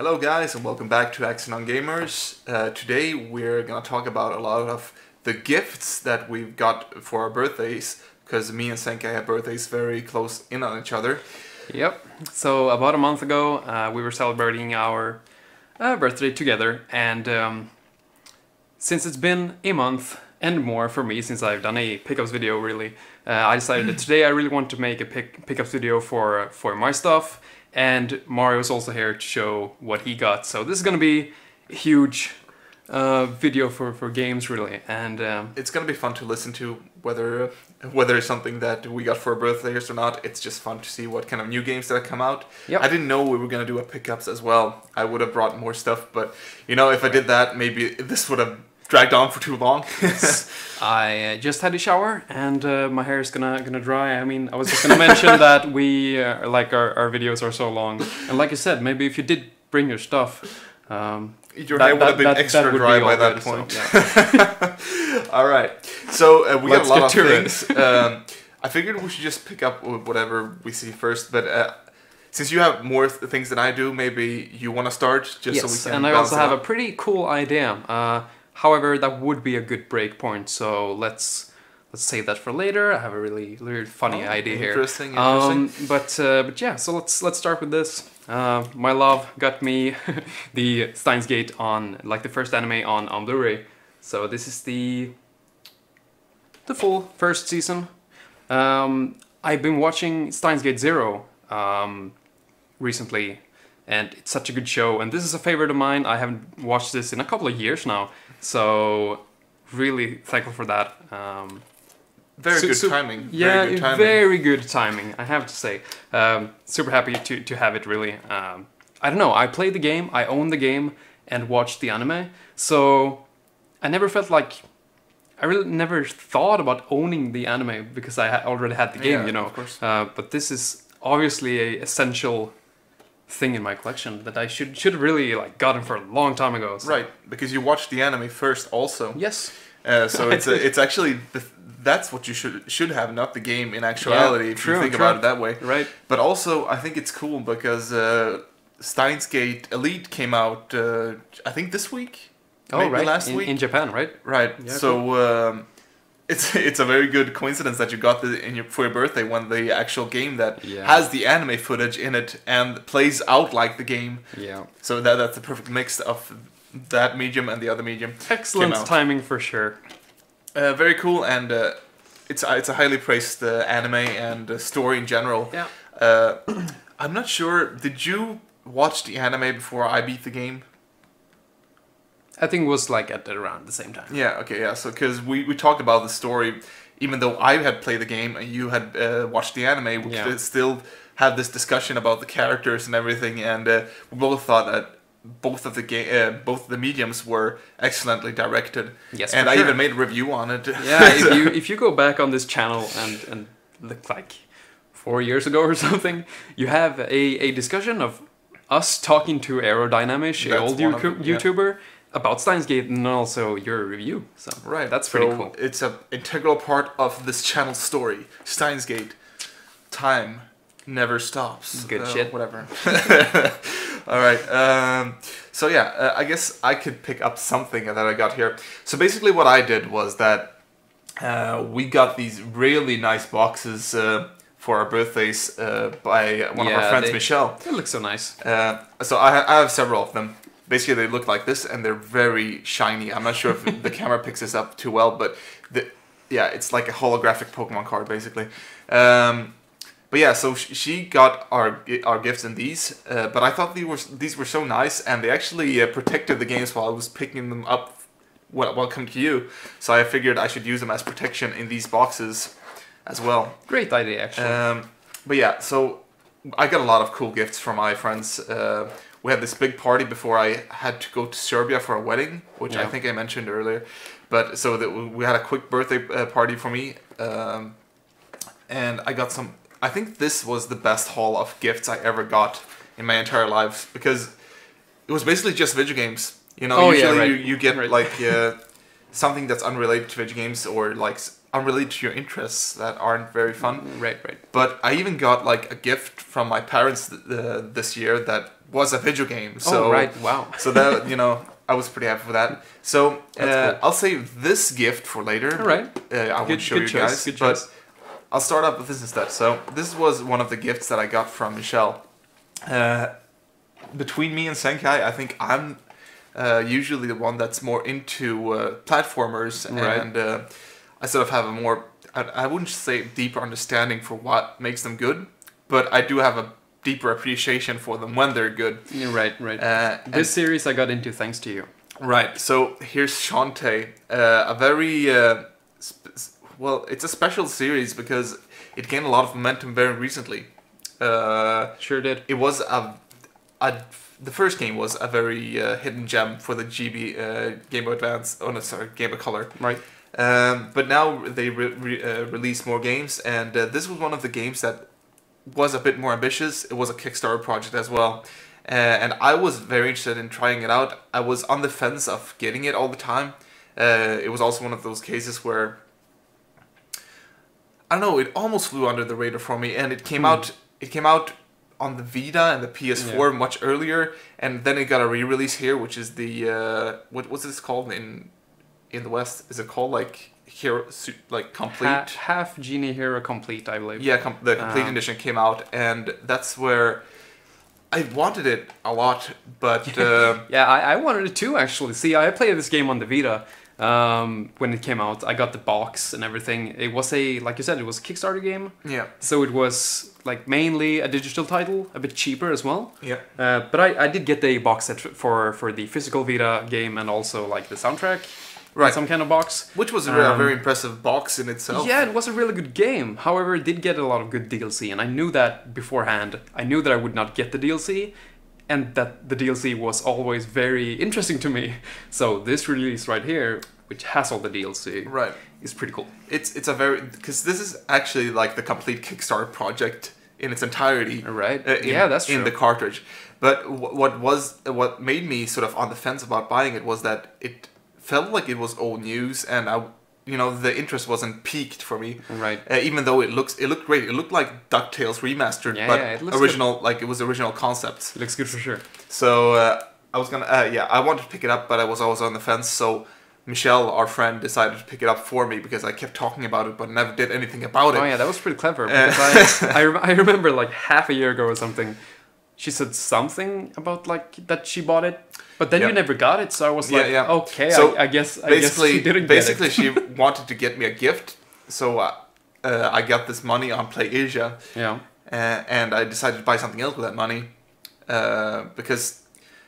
Hello guys and welcome back to Axon Gamers. Today we're gonna talk about a lot of the gifts that we've got for our birthdays, because me and Senkai have birthdays very close in on each other. Yep, so about a month ago we were celebrating our birthday together, and since it's been a month and more for me since I've done a pickups video really, I decided that today I really want to make a pickups video for my stuff. And Mario's also here to show what he got. So this is gonna be a huge video for games really, and it's gonna be fun to listen to, whether it's something that we got for our birthdays or not. It's just fun to see what kind of new games that come out. Yep. I didn't know we were gonna do a pickups as well. I would have brought more stuff, but you know, if I did that, maybe this would have dragged on for too long. I just had a shower and my hair is gonna dry. I mean, I was just gonna mention that we like our videos are so long, and like I said, maybe if you did bring your stuff, your hair would have been extra dry by that point. So, yeah. All right, so we got a lot of get to things. I figured we should just pick up whatever we see first, but since you have more things than I do, maybe you want to start just Yes, so we can. And I also have a pretty cool idea. However, that would be a good break point, so let's save that for later. I have a really funny idea here. Interesting. But yeah, so let's start with this. My love got me the Steins on, like, the first anime on Blu-ray. So this is the full first season. I've been watching Steins Gate Zero recently, and it's such a good show, and this is a favorite of mine. I haven't watched this in a couple of years now, so really thankful for that. Very good timing. Yeah, very good timing. Very good timing, I have to say. Super happy to have it, really. I don't know, I played the game, I own the game, and watched the anime, so I never felt like... I really never thought about owning the anime, because I already had the game, you know. Of course. But this is obviously an essential thing in my collection that I should really like gotten for a long time ago. So. Right, because you watched the anime first, also. Yes. So it's actually that's what you should have, not the game in actuality. Yeah, if you think about it that way. Right. But also, I think it's cool because Steins Gate Elite came out. I think this week. Oh, maybe right. Last week in Japan, right? Right. Yeah, so. Cool. It's a very good coincidence that you got for your birthday when the actual game that Yeah. has the anime footage in it and plays out like the game. Yeah. So that's the perfect mix of that medium and the other medium. Excellent timing for sure. Very cool, and it's a highly praised anime and story in general. Yeah. I'm not sure. Did you watch the anime before I beat the game? I think it was like at around the same time. Yeah, okay, yeah. So, because we talked about the story, even though I had played the game and you had watched the anime, we still had this discussion about the characters and everything, and we both thought that both of the mediums were excellently directed. Yes, and for I sure. even made a review on it. Yeah, if you go back on this channel and look like 4 years ago or something, you have a discussion of us talking to Aerodynamish, an old YouTuber, about Steins Gate, and also your review. So right, that's pretty cool. It's an integral part of this channel's story. Steins Gate, time never stops. Good shit. Whatever. All right. So yeah, I guess I could pick up something that I got here. So basically, what I did was that we got these really nice boxes for our birthdays by one of our friends, Michelle. They look so nice. So I have several of them. Basically, they look like this, and they're very shiny. I'm not sure if the camera picks this up too well, but yeah, it's like a holographic Pokemon card, basically. But yeah, so she got our gifts in these, but I thought these were so nice, and they actually protected the games while I was picking them up. Welcome to you. So I figured I should use them as protection in these boxes as well. Great idea, actually. But yeah, so I got a lot of cool gifts from my friends. We had this big party before I had to go to Serbia for a wedding, which I think I mentioned earlier. But so that we had a quick birthday party for me, and I got some. I think this was the best haul of gifts I ever got in my entire life, because it was basically just video games. You know, usually you get like something that's unrelated to video games, or like unrelated to your interests that aren't very fun. Right. But I even got like a gift from my parents this year that was a video game. So, oh, right. Wow. So that, you know, I was pretty happy with that. So Cool. I'll save this gift for later. All right. I won't show you guys. Good but choice. I'll start up with this instead. So this was one of the gifts that I got from Michelle. Between me and Senkai, I think I'm usually the one that's more into platformers, Right. and I sort of have a more, I wouldn't say deeper understanding for what makes them good, but I do have a deeper appreciation for them when they're good. Yeah, right. This series I got into thanks to you. Right, so here's Shantae, a very, well, it's a special series because it gained a lot of momentum very recently. Sure did. It was the first game was a very hidden gem for the Game Boy Advance, Game Boy Color. Right. But now they released more games, and this was one of the games that was a bit more ambitious. It was a Kickstarter project as well. And I was very interested in trying it out. I was on the fence of getting it all the time. It was also one of those cases where, I don't know, it almost flew under the radar for me, and it came out. It came out on the Vita and the PS4 much earlier, and then it got a re-release here, which is the what's this called in the West? Is it called like Hero, like Complete? Half Genie Hero Complete, I believe. Yeah, the Complete Edition came out, and that's where I wanted it a lot, but yeah, I wanted it too, actually. See, I played this game on the Vita when it came out. I got the box and everything. It was like you said, it was a Kickstarter game. Yeah. So it was like mainly a digital title, a bit cheaper as well. Yeah. But I did get the box set for the physical Vita game and also like the soundtrack. Right. Some kind of box. Which was a very impressive box in itself. Yeah, it was a really good game. However, it did get a lot of good DLC, and I knew that beforehand. I knew that I would not get the DLC, and that the DLC was always very interesting to me. So this release right here, which has all the DLC, right, is pretty cool. It's a very, because this is actually like the complete Kickstarter project in its entirety. Right. Yeah, that's true. In the cartridge. But what made me sort of on the fence about buying it was that it felt like it was old news, and the interest wasn't peaked for me. Right. Even though it looked great. It looked like DuckTales remastered, yeah, but it looks original, good. like it was original concepts. It looks good for sure. So I was gonna, I wanted to pick it up, but I was always on the fence. So Michelle, our friend, decided to pick it up for me because I kept talking about it, but never did anything about it. Oh yeah, that was pretty clever. Because I remember like half a year ago or something, she said something about like that she bought it. But then you never got it, so I was like, okay, so I guess she didn't get it. Basically, she wanted to get me a gift, so I got this money on PlayAsia. Yeah. And I decided to buy something else with that money because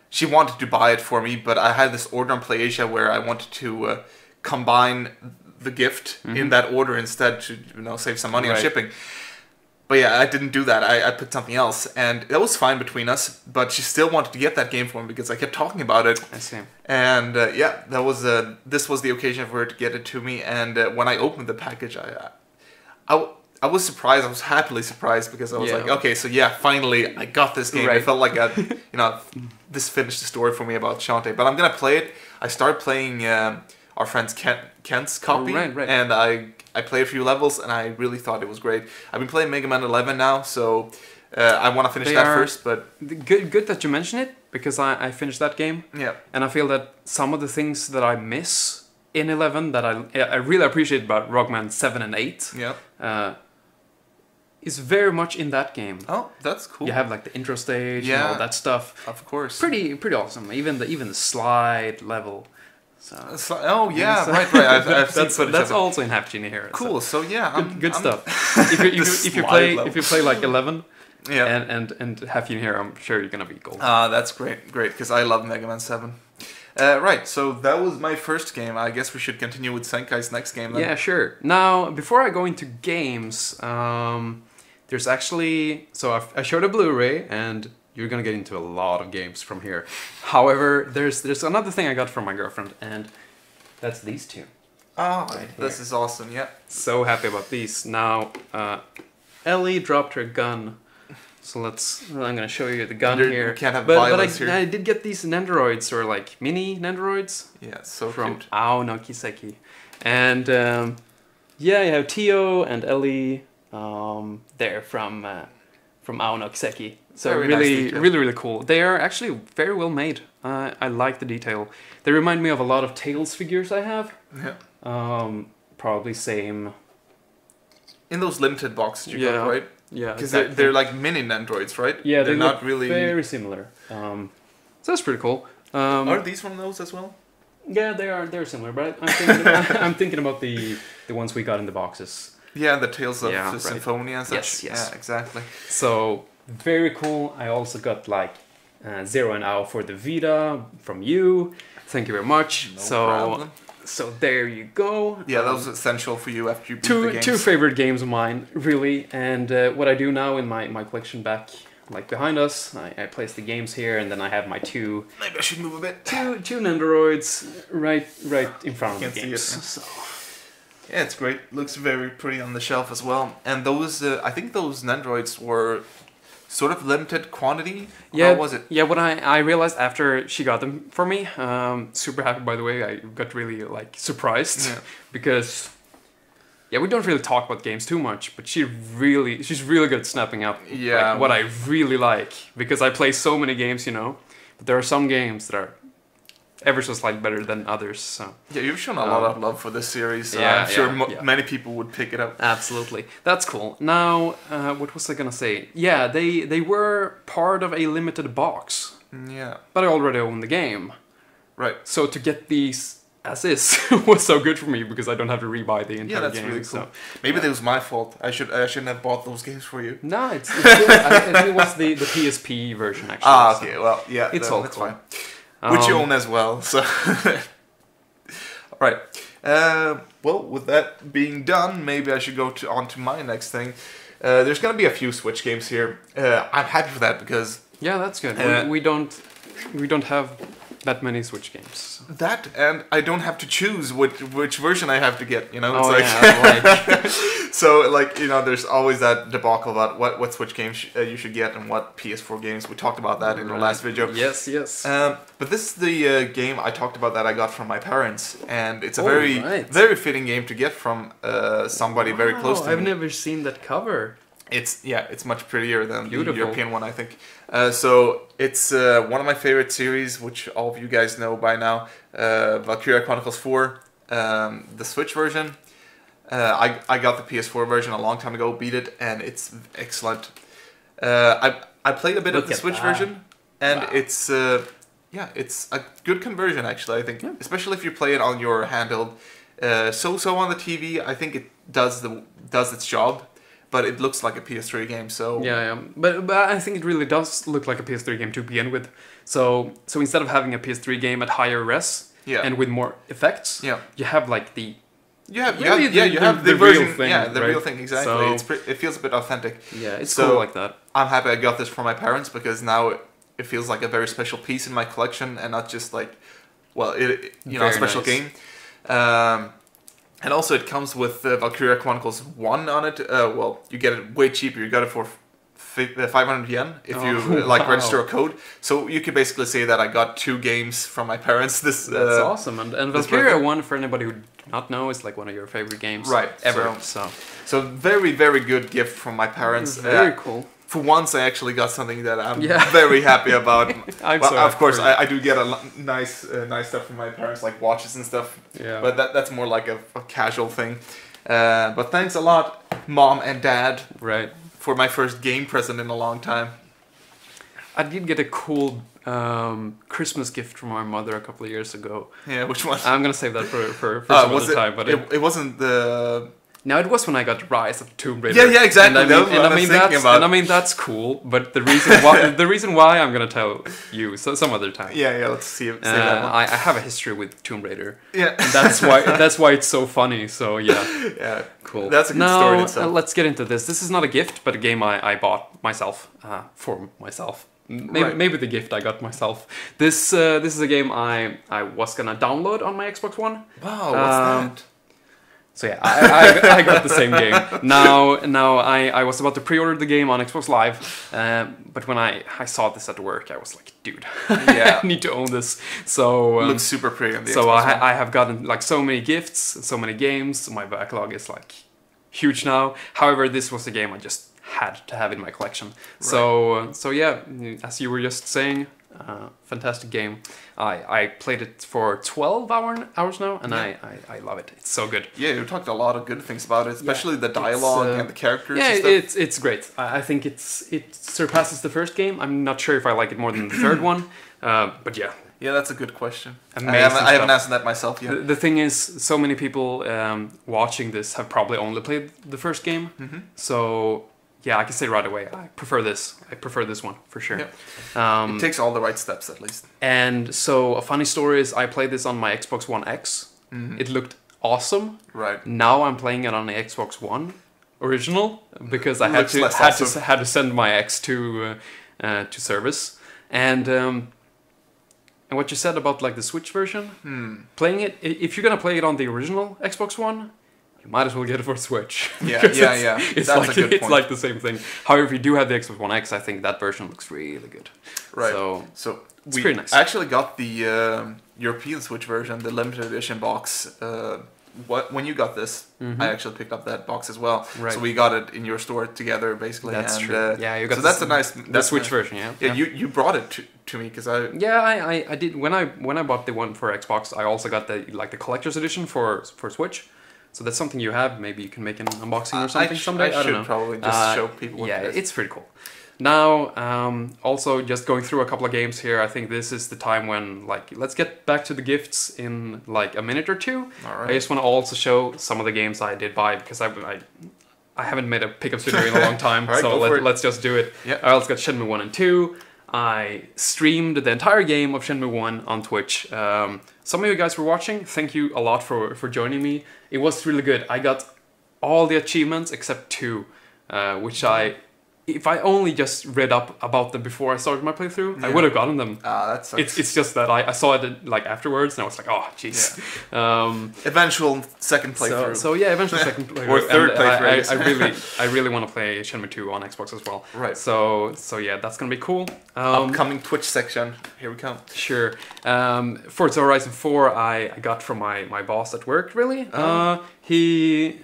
she wanted to buy it for me, but I had this order on PlayAsia where I wanted to combine the gift in that order instead to save some money on shipping. But yeah, I didn't do that. I put something else, and that was fine between us. But she still wanted to get that game for me because I kept talking about it. I see. And that was this was the occasion for her to get it to me. And when I opened the package, I was surprised. I was happily surprised because I was like, okay, so finally I got this game. Right. It felt like this finished the story for me about Shantae. But I'm gonna play it. I started playing our friend's Kent's copy, and I played a few levels, and I really thought it was great. I've been playing Mega Man 11 now, so I want to finish that first. But good that you mention it, because I finished that game. Yeah. And I feel that some of the things that I miss in 11 that I really appreciate about Rockman 7 and 8. Yeah. Is very much in that game. Oh, that's cool. You have like the intro stage and all that stuff. Of course. Pretty awesome. Even the slide level. So, right. I've seen footage that's of it. Also in Half Genie here. Cool. So good stuff. if you play like 11, yeah, and Half Genie here, I'm sure you're gonna be gold. That's great, because I love Mega Man 7. Right. So that was my first game. I guess we should continue with Senkai's next game then. Yeah, sure. Now, before I go into games, there's actually I showed a Blu-ray and. You're gonna get into a lot of games from here. However, there's another thing I got from my girlfriend, and that's these two. Oh, this is awesome! Yeah. So happy about these. Now, Ellie dropped her gun, so I'm gonna show you the gun here. You can't have violence here. I did get these Nendoroids, or like mini Nendoroids. Yeah, so from cute. Ao no Kiseki, and Yeah, you have Tio and Ellie there from Aonokseki. So Very nice really, detail. really cool. They are actually very well made. I like the detail. They remind me of a lot of Tails figures I have. Yeah. Probably same. In those limited boxes you Yeah. got, right? Yeah, Because exactly. they're like mini androids, right? Yeah, they're they not look really. very similar. So that's pretty cool. Are these from those as well? Yeah, they're similar, but I'm thinking about, I'm thinking about the ones we got in the boxes. Yeah, the Tales of Yeah, the right. Symphonia and such. Yes, yes. Yeah, exactly. So very cool. I also got like Zero and Ao for the Vita from you. Thank you very much. No problem. So there you go. Yeah, that was essential for you after you beat the two games. favorite games of mine, really. And what I do now in my collection back, like behind us, I place the games here, and then I have my two Maybe I should move a bit. two Nendoroids right in front of Can't the see games. it. So. Yeah, it's great. Looks very pretty on the shelf as well. And those, I think those Nendroids were sort of limited quantity. Yeah, How was it? Yeah, what I realized after she got them for me, super happy by the way. I got really like surprised because we don't really talk about games too much, but she's really good at snapping up like, what I really like, because I play so many games, but there are some games that are ever so slightly better than others. So Yeah, you've shown a lot of love for this series. Yeah, I'm sure yeah. many people would pick it up. absolutely, that's cool. Now, what was I gonna say? Yeah, they were part of a limited box, Yeah, but I already own the game. right. So to get these as is was so good for me because I don't have to rebuy the entire Yeah, that's game. really cool. So. Maybe that was my fault. I shouldn't have bought those games for you. No, it's good. I think it was the PSP version actually. Okay. Well, yeah, It's then all that's cool. fine. Which you own as well. So, all right. Well, with that being done, maybe I should go on to my next thing. There's gonna be a few Switch games here. I'm happy for that because Yeah, that's good. We don't have that many Switch games. that, and I don't have to choose which version I have to get. It's so there's always that debacle about what Switch games you should get and what PS4 games. We talked about that in the last video. Yes, yes. But this is the game I talked about that I got from my parents, and it's a right. very fitting game to get from somebody very close to I've me. never seen that cover. It's much prettier than Beautiful. the European one, I think. So it's one of my favorite series, which all of you guys know by now. Valkyria Chronicles 4, the Switch version. I got the PS4 version a long time ago, beat it, and it's excellent. I played a bit of the Switch version, and it's it's a good conversion actually. I think, especially if you play it on your handheld. So on the TV, I think it does its job. But it looks like a PS3 game, so... Yeah. But I think it really does look like a PS3 game to begin with. So instead of having a PS3 game at higher res and with more effects, you have like the... You have the version, real thing, the real thing, exactly. So, it feels a bit authentic. Yeah, it's cool like that. I'm happy I got this from my parents because now it feels like a very special piece in my collection and not just like, a special game. And also it comes with Valkyria Chronicles 1 on it. You get it way cheaper. You got it for 500 yen if you register a code. So you could basically say that I got 2 games from my parents. That's awesome. And Valkyria 1, for anybody who do not know, is like one of your favorite games ever. So very, very good gift from my parents. Very cool. For once, I actually got something that I'm very happy about. Of course, I do get a nice stuff from my parents, like watches and stuff. Yeah. But that's more like a casual thing. But thanks a lot, Mom and Dad, for my first game present in a long time. I did get a cool Christmas gift from my mother a couple of years ago. Yeah, which one? I'm gonna save that for some other time. But it wasn't the... No, it was when I got Rise of Tomb Raider. Yeah, exactly. And I mean that's cool, but the reason why I'm gonna tell you some other time. Yeah, let's see that one. I have a history with Tomb Raider. Yeah, and that's why it's so funny. So yeah, cool. That's a good story in itself. Let's get into this. This is not a gift, but a game I bought myself for myself. Maybe the gift I got myself. This is a game I was gonna download on my Xbox One. Wow, what's that? So yeah, I got the same game. Now I was about to pre-order the game on Xbox Live, but when I saw this at work, I was like, dude, Yeah. I need to own this. So Looks super pretty on the so Xbox One. I have gotten like so many gifts, so many games. My backlog is like huge now. However, this was a game I just had to have in my collection. Right. So yeah, as you were just saying, fantastic game. I played it for 12 hours now, and I love it. It's so good. Yeah, you talked a lot of good things about it, especially the dialogue and the characters. Yeah, and stuff. it's great. I think it surpasses the first game. I'm not sure if I like it more than the third one, but yeah. Yeah, that's a good question. Amazing I haven't stuff. answered that myself yet. The thing is, so many people watching this have probably only played the first game. So yeah, I can say right away, I prefer this. I prefer this one for sure. It takes all the right steps at least. And so a funny story is I played this on my Xbox One X. It looked awesome. Right. Now I'm playing it on the Xbox One original because I Looks less awesome. had to send my X to service. And what you said about like the Switch version, playing it, if you're gonna play it on the original Xbox One, you might as well get it for Switch. Yeah. It's That's like a good it's point. like the same thing. However, if you do have the Xbox One X, I think that version looks really good. Right. So it's we pretty nice. actually got the European Switch version, the limited edition box. When you got this, I actually picked up that box as well. Right. So we got it in your store together, basically. That's and, true. Yeah, you got so the that's a nice. the That's Switch nice. version. Yeah. Yeah, you brought it to me because I. Yeah, I did when I bought the one for Xbox. I also got the collector's edition for Switch. So that's something you have. Maybe you can make an unboxing or something someday. I don't should know. probably just show people. What Yeah, it is. it's pretty cool. Now, also just going through a couple of games here. I think this is the time when let's get back to the gifts in like a minute or two. All right. I just want to also show some of the games I did buy because I haven't made a pickup video in a long time. All right, So go for it. let's just do it. Yeah. I also got Shenmue 1 and 2. I streamed the entire game of Shenmue 1 on Twitch. Some of you guys were watching. Thank you a lot for joining me. It was really good. I got all the achievements except 2, which if I only just read up about them before I started my playthrough, I would have gotten them. That sucks. It's just that I saw it like afterwards, and I was like, oh, jeez. Eventual second playthrough. So yeah, eventually second playthrough. Or third And playthrough. I really want to play Shenmue 2 on Xbox as well. Right. So yeah, that's gonna be cool. Upcoming Twitch section. Here we come. Sure. Forza Horizon 4 I got from my boss at work, really. He,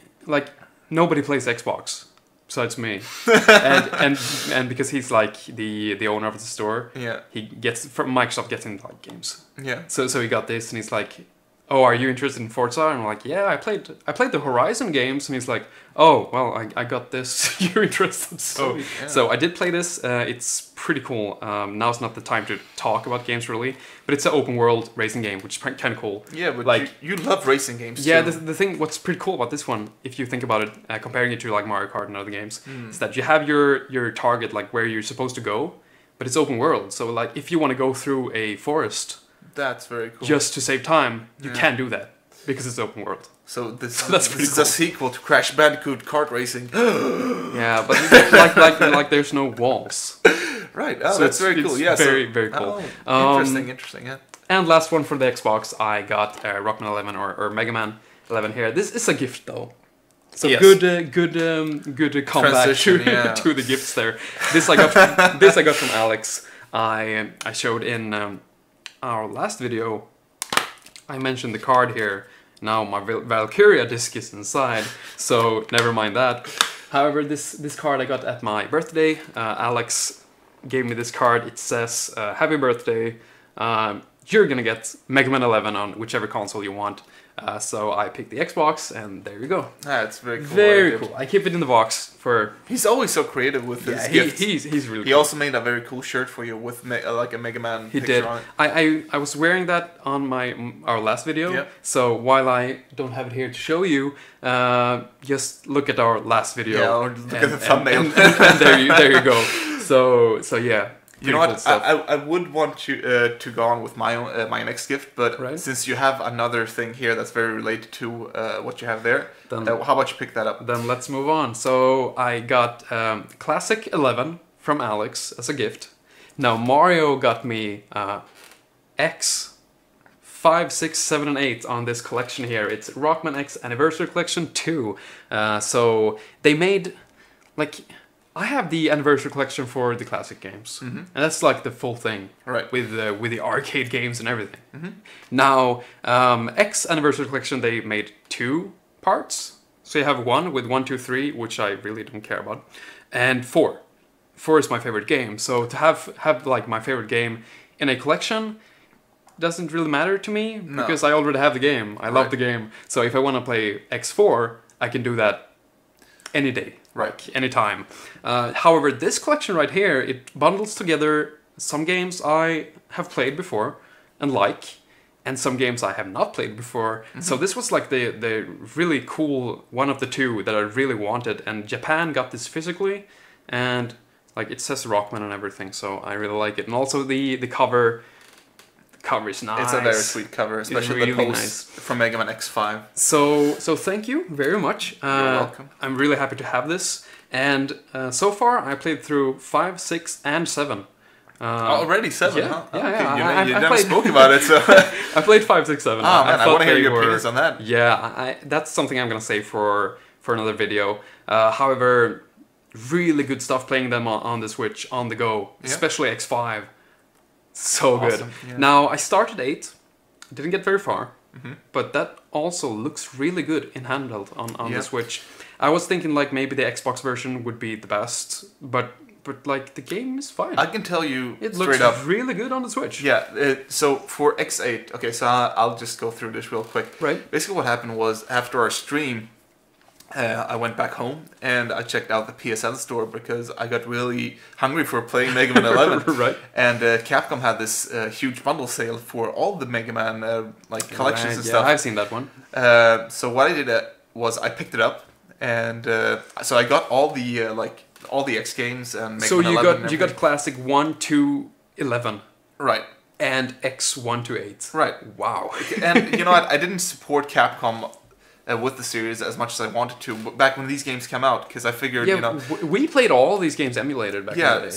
nobody plays Xbox besides me. and because he's like the owner of the store, he gets, from Microsoft gets into games. Yeah. So he got this and he's like, oh, are you interested in Forza? And I'm like, yeah, I played the Horizon games. And he's like, oh, well, I got this. You're interested. So I did play this. It's pretty cool. Now's not the time to talk about games really, but it's an open world racing game, which is kind of cool. Yeah, but you love racing games yeah, too. the thing, what's pretty cool about this one, if you think about it, comparing it to like Mario Kart and other games, is that you have your target, like where you're supposed to go, but it's open world. So like if you want to go through a forest, that's very cool. just to save time, you can't do that because it's open world. So this That's pretty is cool. a sequel to Crash Bandicoot kart racing. Yeah, but like there's no walls. Right. So That's very cool. Yeah. Very cool. Interesting. Yeah. And last one for the Xbox, I got Rockman 11 or Mega Man 11 here. This is a gift though. So Yes. good comeback Transition, yeah. to the gifts there. This I got from Alex. I showed in our last video. I mentioned the card here. Now my Valkyria disc is inside, so never mind that. However, this card I got at my birthday. Alex gave me this card. It says, "Happy birthday! You're gonna get Mega Man 11 on whichever console you want." So I picked the Xbox, and there you go. That's very cool. Very cool. I keep it in the box for. He's always so creative with his gifts. He's really. He cool. also made a very cool shirt for you with like a Mega Man He picture did. on it. I was wearing that on our last video. Yep. So while I don't have it here to show you, just look at our last video. Yeah, or look at the thumbnail. And there you go. So yeah. You know pretty what? cool stuff. I would want you to go on with my next gift, but Right. since you have another thing here that's very related to what you have there, Then- how about you pick that up? Then let's move on. So I got Classic 11 from Alex as a gift. Now Mario got me 5, 6, 7, and 8 on this collection here. It's Rockman X Anniversary Collection 2. So they made, like, I have the Anniversary Collection for the classic games, and that's like the full thing, Right. with the arcade games and everything. Mm-hmm. Now, X Anniversary Collection, they made 2 parts. So you have 1 with 1, 2, 3, which I really don't care about, and 4. 4 is my favorite game. So to have like my favorite game in a collection doesn't really matter to me, because I already have the game. I love the game. So if I want to play X4, I can do that any day, like anytime. However, this collection right here, it bundles together some games I have played before and and some games I have not played before. So this was like the really cool one of the 2 that I really wanted, and Japan got this physically, and like it says Rockman and everything, so I really like it. And also the cover is nice. It's a very sweet cover, especially really the post nice. from Mega Man X5. So thank you very much. You're welcome. I'm really happy to have this. And so far I played through 5, 6, and 7. Already 7, yeah, huh? Yeah, Okay, yeah. You I never played, spoke about it, so... I played 5, 6, 7. Oh man, I want to hear your were, opinions on that. Yeah, that's something I'm going to save for another video. However, really good stuff playing them on the Switch, on the go. Especially X5. So good. Yeah. Now, I started 8. Didn't get very far. But that also looks really good in handheld on the Switch. I was thinking like maybe the Xbox version would be the best, but like the game is fine. I can tell you it straight looks up. really good on the Switch. Yeah, so for X8, okay, so I'll just go through this real quick. Right. Basically what happened was, after our stream, I went back home and I checked out the PSN store because I got really hungry for playing Mega Man 11. Right. And Capcom had this huge bundle sale for all the Mega Man like collections and stuff. I've seen that one. So what I did was I picked it up, and so I got all the like all the X games and Mega Man 11. You got classic 1 to 11. Right. And X 1 to 8. Right. Wow. And you know what? I didn't support Capcom with the series as much as I wanted to back when these games came out, because I figured, you know, we played all these games emulated back in the day.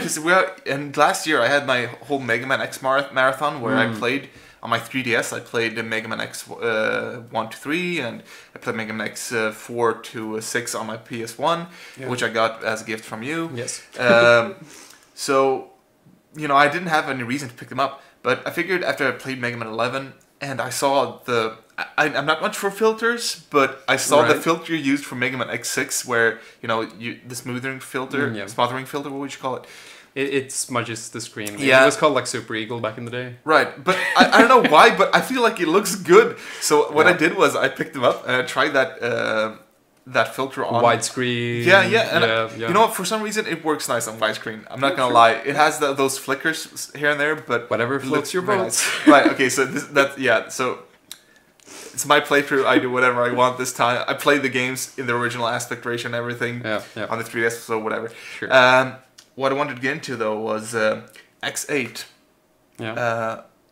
So. And last year I had my whole Mega Man X marathon where I played on my 3DS. I played Mega Man X 1 to 3, and I played Mega Man X 4 to 6 on my PS1, which I got as a gift from you. Yes. So, you know, I didn't have any reason to pick them up, but I figured after I played Mega Man 11 and I saw I'm not much for filters, but I saw the filter used for Mega Man X6, where, you know, the smothering filter, what would you call it? It smudges the screen. Yeah. It was called like Super Eagle back in the day. Right, but I don't know why, but I feel like it looks good. So what I did was I picked them up and I tried that filter on widescreen. And you know what? For some reason, it works nice on widescreen. I'm not gonna lie. It has those flickers here and there, but whatever floats your boat. Nice. Right. Okay. So So it's my playthrough. I do whatever I want this time. I play the games in the original aspect ratio and everything on the 3DS. So whatever. Sure. What I wanted to get into though was X8.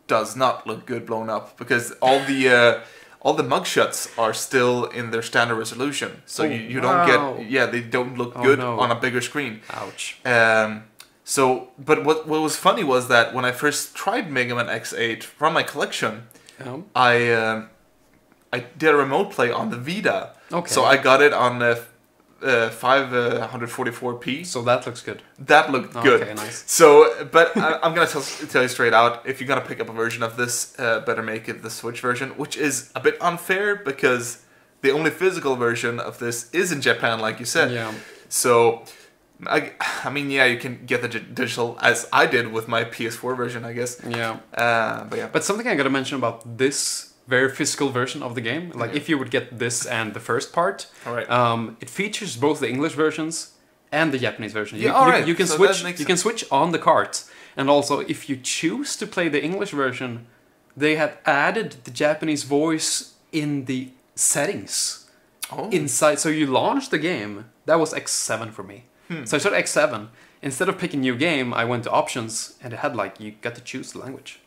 Does not look good blown up, because all the mugshots are still in their standard resolution, so you don't get they don't look good on a bigger screen. Ouch. So, but what was funny was that when I first tried Mega Man X8 from my collection, I did a remote play on the Vita. Okay. So I got it on 544p. So that looks good. That looked good. Okay, nice. So, but I'm gonna tell you straight out, if you're gonna pick up a version of this, better make it the Switch version, which is a bit unfair because the only physical version of this is in Japan, like you said. Yeah. So, I mean, you can get the digital, as I did with my PS4 version, I guess. Yeah. But But something I gotta mention about this very physical version of the game, like if you would get this and the first part, it features both the English versions and the Japanese version. You can switch. You can switch on the cart, and also if you choose to play the English version, they have added the Japanese voice in the settings inside. So you launch the game. That was X7 for me. So I started X7. Instead of picking new game, I went to options, and it had like you got to choose the language.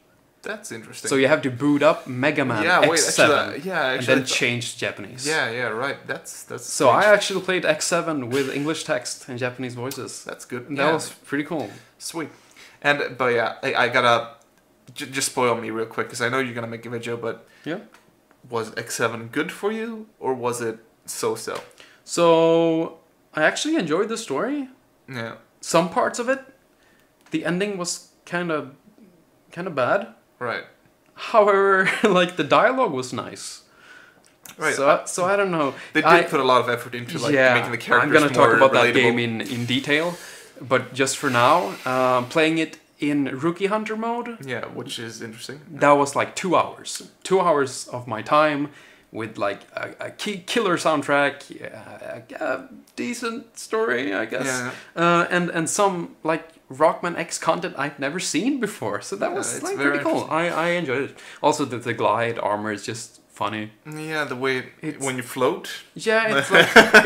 That's interesting. So you have to boot up Mega Man X7 and then change to Japanese. Yeah, right. That's. So strange. I actually played X7 with English text and Japanese voices. That's good. That was pretty cool. Sweet. But I gotta just spoil me real quick, because I know you're gonna make a video, but Yeah. was X7 good for you, or was it so-so? So I actually enjoyed the story. Yeah. Some parts of it. The ending was kind of bad. Right. However, like the dialogue was nice. Right. So I don't know. They did put a lot of effort into making the characters I'm gonna more talk about relatable. that game in detail, but just for now, playing it in Rookie Hunter mode. Yeah, which is interesting. That was like 2 hours. 2 hours of my time with like a killer soundtrack, a decent story, I guess, and some like Rockman X content I've never seen before. So that was like pretty cool. I enjoyed it. Also, the glide armor is just funny. Yeah, the way when you float. Yeah, it's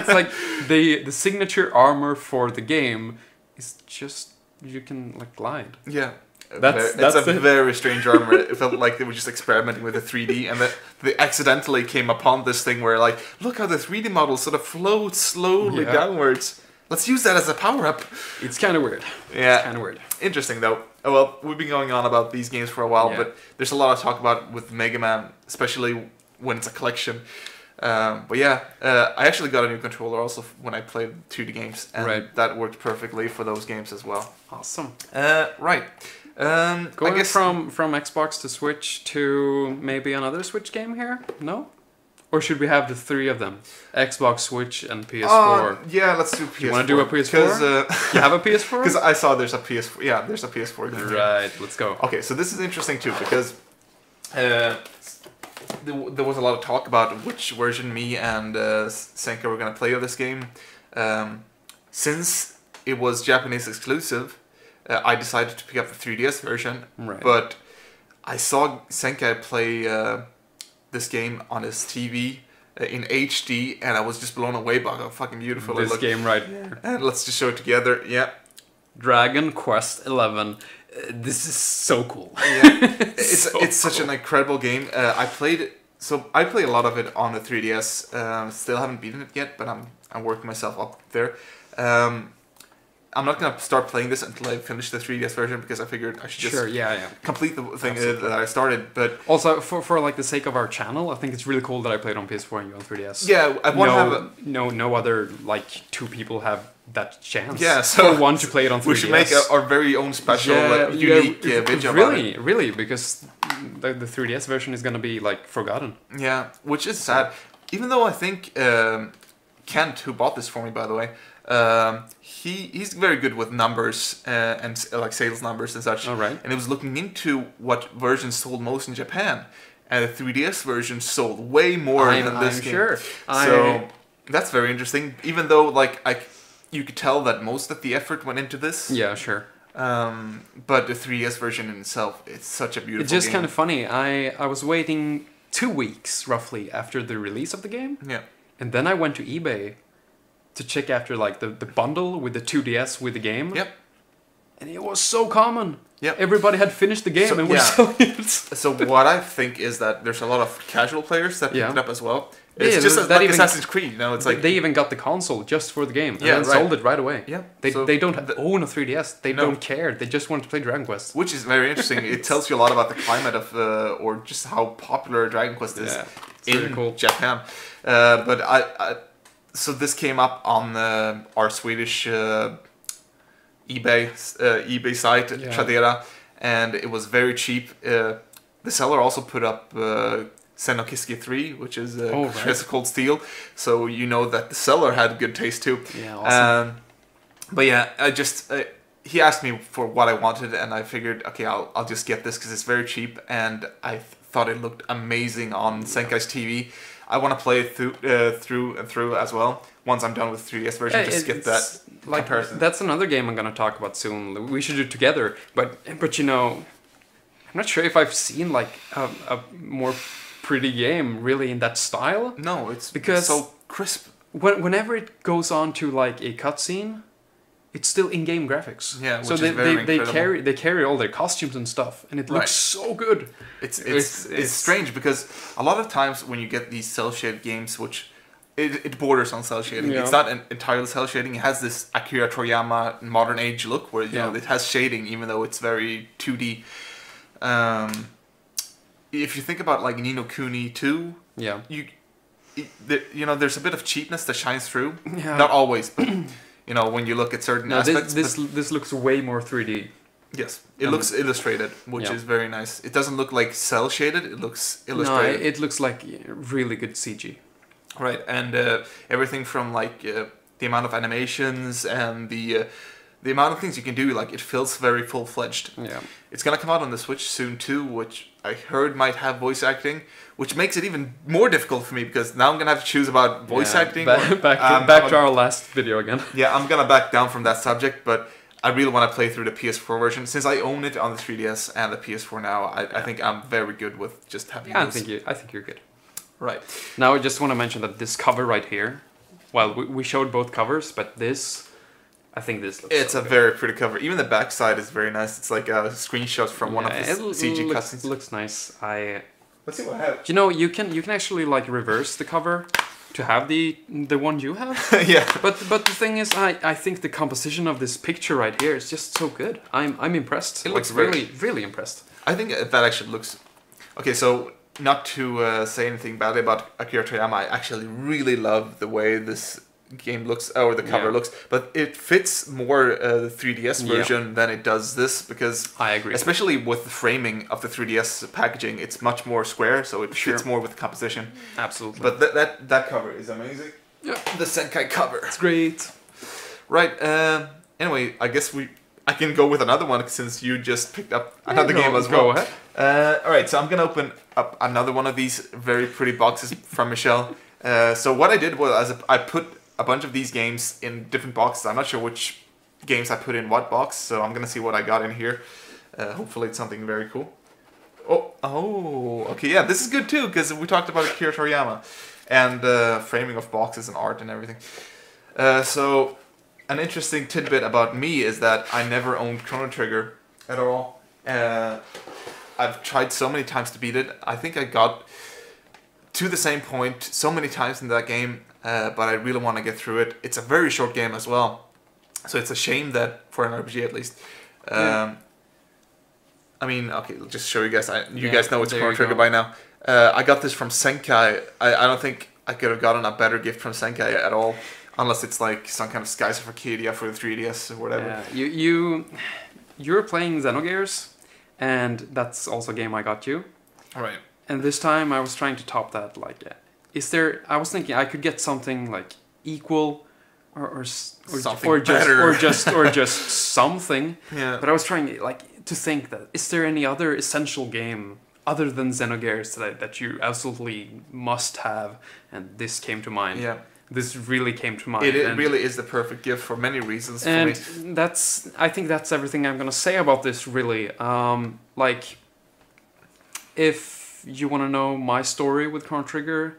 like the signature armor for the game is just you can like glide. Yeah. That's a very strange armor. It felt like they were just experimenting with the 3D, and that they accidentally came upon this thing where like, look how the 3D model sort of floats slowly downwards. Let's use that as a power-up. It's kind of weird. Yeah. It's kind of weird. Interesting, though. Oh, well, we've been going on about these games for a while, but there's a lot to talk about with Mega Man, especially when it's a collection. But yeah, I actually got a new controller also when I played 2D games, and that worked perfectly for those games as well. Awesome. Right. Going I guess from Xbox to Switch to maybe another Switch game here? No? Or should we have the three of them? Xbox, Switch, and PS4. Yeah, let's do PS4. You want to do a PS4? You have a PS4? Because I saw there's a PS4. Yeah, there's a PS4 game. Right, let's go. Okay, so this is interesting too, because there was a lot of talk about which version me and Senkai were going to play of this game. Since it was Japanese exclusive, I decided to pick up the 3DS version. Right. But I saw Senkai play this game on his TV in HD, and I was just blown away by how fucking beautiful it looked. This game right here. And let's just show it together. Yeah. Dragon Quest 11. This is so cool. Yeah. It's such an incredible game. I play a lot of it on the 3DS. Still haven't beaten it yet, but I'm working myself up there. I'm not gonna start playing this until I finish the 3DS version, because I figured I should just complete the thing that I started. But also for like the sake of our channel, I think it's really cool that I played on PS4 and you on 3DS. Yeah, I want to have no other like two people have that chance. Yeah, so for one to play it on 3DS. We should make our very own special, unique video. Really, because the 3DS version is gonna be like forgotten. Yeah, which is sad. Even though I think Kent, who bought this for me, by the way, he's very good with numbers and like sales numbers and such. All right. And he was looking into what versions sold most in Japan, and the 3DS version sold way more than this game. Sure. So that's very interesting. Even though like you could tell that most of the effort went into this. Yeah, sure. But the 3DS version in itself, it's such a beautiful game. It's just kind of funny. I was waiting 2 weeks roughly after the release of the game. Yeah. And then I went to eBay to check after like the bundle with the 2DS with the game. Yep. And it was so common. Yep. Everybody had finished the game and were selling it. So what I think is that there's a lot of casual players that picked it up as well. It's just that like Assassin's Creed, you know. It's like they even got the console just for the game. Yeah, and sold it right away. Yeah. They don't own a 3DS. They don't care. They just want to play Dragon Quest. Which is very interesting. It tells you a lot about the climate of or just how popular Dragon Quest is in Japan. But so this came up on our Swedish eBay site, Tradera, and it was very cheap. The seller also put up Xenokiski 3, which is Cold Steel, so you know that the seller had good taste too. Yeah, awesome. But yeah, I just he asked me for what I wanted, and I figured, okay, I'll just get this because it's very cheap, and I thought it looked amazing on Senkai's TV. I want to play it through and through as well. Once I'm done with the 3DS version, just get that comparison. That's another game I'm gonna talk about soon. We should do it together. But you know, I'm not sure if I've seen like a more pretty game really in that style. No, it's because so crisp. Whenever it goes on to like a cutscene, it's still in-game graphics. Yeah, so they carry all their costumes and stuff, and it looks so good. It's strange because a lot of times when you get these cel shaded games, which it borders on cel shading, it's not entirely cel shading. It has this Akira Toriyama modern age look where you know it has shading even though it's very 2D. if you think about like Ni no Kuni 2, Yeah. There's a bit of cheapness that shines through. Yeah. Not always, but when you look at certain aspects. This looks way more 3D. Yes, it looks illustrated, which is very nice. It doesn't look like cell shaded. It looks illustrated. No, it looks like really good CG. Right, and everything from like the amount of animations and the amount of things you can do, like it feels very full-fledged. Yeah. It's gonna come out on the Switch soon too, which I heard might have voice acting, which makes it even more difficult for me because now I'm gonna have to choose about voice acting. Back to our last video again. Yeah, I'm gonna back down from that subject, but I really want to play through the PS4 version since I own it on the 3DS and the PS4 now. I think I'm very good with just having. Yeah, this. I think you're good. Right. Now I just want to mention that this cover right here. Well, we showed both covers, but this. I think this looks. It's a very pretty cover. Even the back side is very nice. It's like a screenshot from one of the CG cutscenes. It looks nice. Let's see what I have. You can actually like reverse the cover to have the one you have. Yeah. But the thing is, I think the composition of this picture right here is just so good. I'm impressed. It looks really impressed. I think that actually looks. Okay, so not to say anything badly about Akira Toriyama, I actually really love the way this game looks, or the cover looks, but it fits more the 3DS version than it does this, because I agree, especially with the framing of the 3DS packaging, it's much more square, so it fits more with the composition. Absolutely. But that cover is amazing. Yeah, the Senkai cover. It's great. Right. Anyway, I guess I can go with another one since you just picked up another game as well. Go ahead. All right, so I'm gonna open up another one of these very pretty boxes from Michelle. So what I did was I put a bunch of these games in different boxes. I'm not sure which games I put in what box, so I'm gonna see what I got in here. Hopefully it's something very cool. Oh, okay, yeah, this is good too, because we talked about Akira Toriyama and framing of boxes and art and everything. So an interesting tidbit about me is that I never owned Chrono Trigger at all. I've tried so many times to beat it. I think I got to the same point so many times in that game, but I really want to get through it. It's a very short game as well, so it's a shame that, for an RPG at least. I mean, okay, I'll just show you guys. You guys know it's Chrono Trigger by now. I got this from Senkai. I don't think I could have gotten a better gift from Senkai at all, unless it's like some kind of Skies of Arcadia for the 3DS or whatever. Yeah, you're playing Xenogears, and that's also a game I got you. All right. And this time I was trying to top that. Like, I was thinking I could get something like equal, or just something. Yeah. But I was trying to think that is there any other essential game other than Xenogears that you absolutely must have, and this came to mind. Yeah. This really came to mind. It really is the perfect gift for many reasons. And for me. I think that's everything I'm gonna say about this. Really, like, if you want to know my story with Chrono Trigger,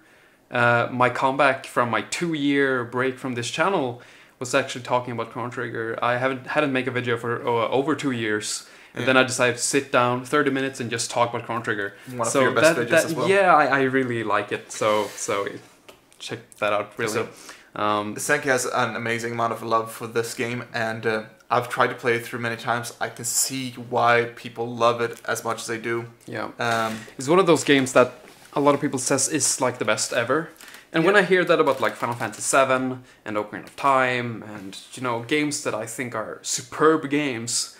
my comeback from my 2-year break from this channel was actually talking about Chrono Trigger. I hadn't made a video for over 2 years. And then I decided to sit down 30 minutes and just talk about Chrono Trigger. One of your best videos as well. Yeah, I really like it. So check that out, really. So, Senki has an amazing amount of love for this game, and I've tried to play it through many times. I can see why people love it as much as they do. Yeah. It's one of those games that a lot of people says is like the best ever. And when I hear that about like Final Fantasy VII and Ocarina of Time and games that I think are superb games,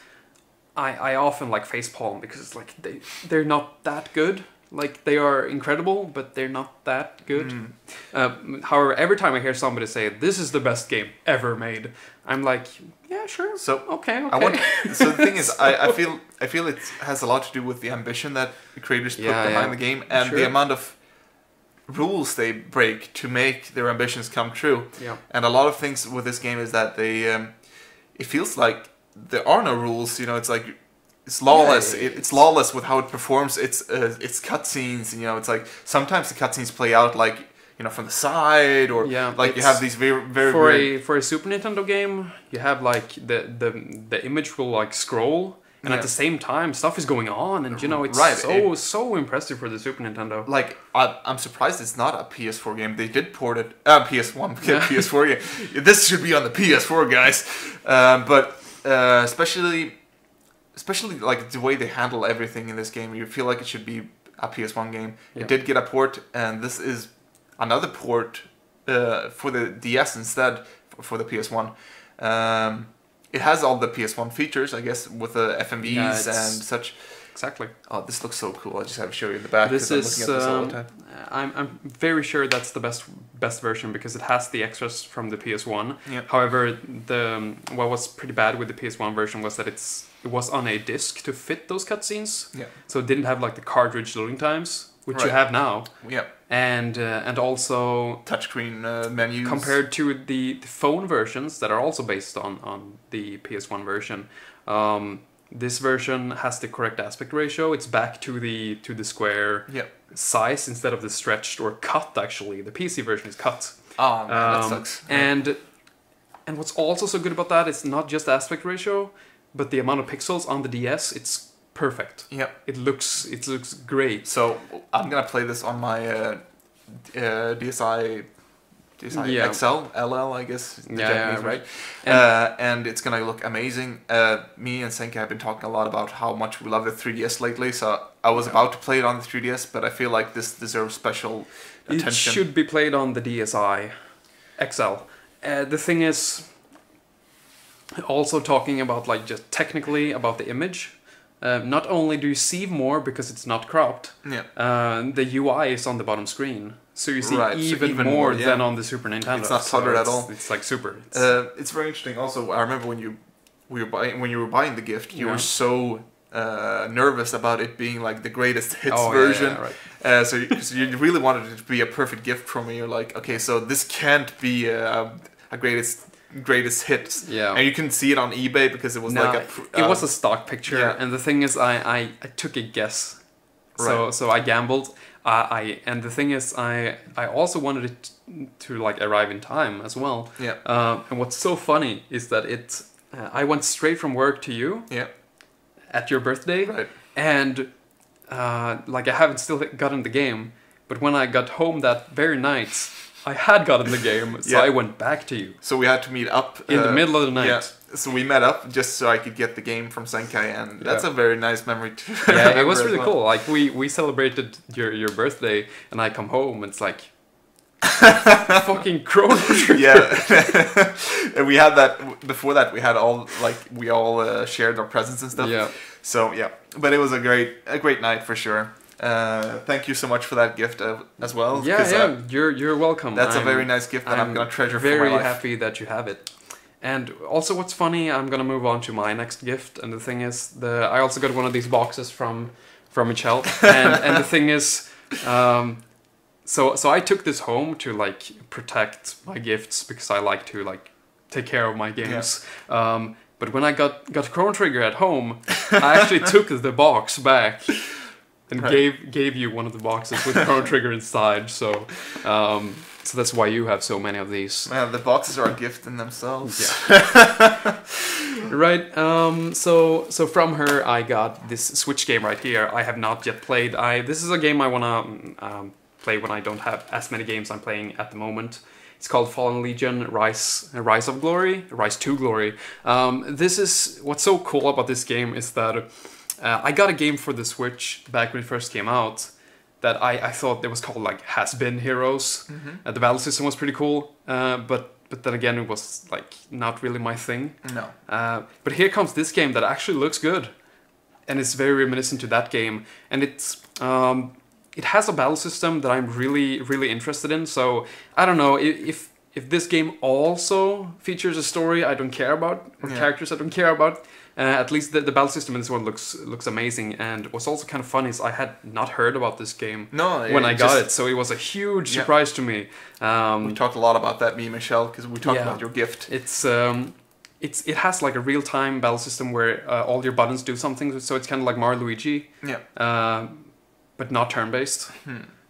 I often like facepalm because it's like they're not that good. Like, they are incredible, but they're not that good. However, every time I hear somebody say this is the best game ever made, I'm like, yeah, sure. So okay. So the thing is, I feel it has a lot to do with the ambition that the creators put behind the game and the amount of rules they break to make their ambitions come true. Yeah. And a lot of things with this game is that they, it feels like there are no rules. It's like it's lawless. Yeah, it's lawless with how it performs. It's cutscenes. It's like sometimes the cutscenes play out like from the side or you have these very for a Super Nintendo game, you have like the image will like scroll. And at the same time, stuff is going on, and it's so impressive for the Super Nintendo. Like, I'm surprised it's not a PS4 game. They did port it, PS1, PS4 game. This should be on the PS4, guys. But especially especially like the way they handle everything in this game. You feel like it should be a PS1 game. Yeah. It did get a port, and this is another port for the DS instead for the PS1. It has all the PS1 features, I guess, with the FMVs and such. Exactly. Oh, this looks so cool. I just have to show you in the back. This I'm is. looking at this all the time. I'm very sure that's the best version because it has the extras from the PS1. Yeah. However, what was pretty bad with the PS1 version was that it was on a disc to fit those cutscenes. Yeah. So it didn't have like the cartridge loading times, which you Right. have now. Yeah. And also Touchscreen menus. compared to the phone versions that are also based on the PS1 version. This version has the correct aspect ratio. It's back to the square Yeah. size instead of the stretched or cut. Actually, the PC version is cut. Oh man, that sucks. And what's also so good about that is not just aspect ratio, but the amount of pixels on the DS. It's perfect. Yeah. It looks great. So I'm gonna play this on my DSi Yeah. XL, LL, I guess, the Yeah, Japanese, yeah, right? And it's gonna look amazing. Me and Senkai have been talking a lot about how much we love the 3DS lately, so I was about to play it on the 3DS, but I feel like this deserves special attention. It should be played on the DSi XL. The thing is, also talking about like just technically about the image. Not only do you see more because it's not cropped, the UI is on the bottom screen, so you see even more than on the Super Nintendo. It's not cluttered at all. It's like super. It's very interesting. Also, I remember when you were buying the gift, you were so nervous about it being like the greatest hits version. Yeah, right. So you really wanted it to be a perfect gift for me. You're like, okay, so this can't be a greatest hits. Yeah. And you can see it on eBay because it was it was a stock picture, and the thing is, I took a guess. So I gambled. And the thing is, I also wanted it to like arrive in time as well. Yeah. And what's so funny is that I went straight from work to you. Yeah. At your birthday. Right. And like I haven't still gotten the game, but when I got home that very night, I had gotten the game, so I went back to you. So we had to meet up in the middle of the night. Yeah. So we met up just so I could get the game from Senkai, and that's a very nice memory too. Yeah, it was really cool. Like we celebrated your birthday, and I come home, and it's like fucking Chrono Trigger. Yeah, and we had that before that. We had we all shared our presents and stuff. Yeah. So yeah, but it was a great night for sure. Thank you so much for that gift as well. Yeah, you're welcome. That's a very nice gift that I'm gonna treasure for my very life. happy that you have it. And also, what's funny, I'm gonna move on to my next gift. And the thing is, I also got one of these boxes from Michelle. And the thing is, so I took this home to like protect my gifts because I like to like take care of my games. Yeah. But when I got Chrono Trigger at home, I actually took the box back and gave you one of the boxes with Chrono Trigger inside. So that's why you have so many of these. Man, the boxes are a gift in themselves. Yeah. Right. So from her, I got this Switch game right here. I have not yet played. This is a game I wanna play when I don't have as many games I'm playing at the moment. It's called Fallen Legion: Rise of Glory, Rise to Glory. This is what's so cool about this game is that I got a game for the Switch back when it first came out that I thought it was called like Has Been Heroes. Mm-hmm. The battle system was pretty cool, but then again it was like not really my thing. No. But here comes this game that actually looks good, and it's very reminiscent to that game, and it has a battle system that I'm really interested in. So I don't know if this game also features a story I don't care about or characters I don't care about. At least the battle system in this one looks amazing. And what's also kind of funny is I had not heard about this game when I got it, so it was a huge surprise to me. We talked a lot about that, me and Michelle, because we talked about your gift. It has like a real-time battle system where all your buttons do something, so it's kind of like Mario Luigi. Yeah. But not turn-based.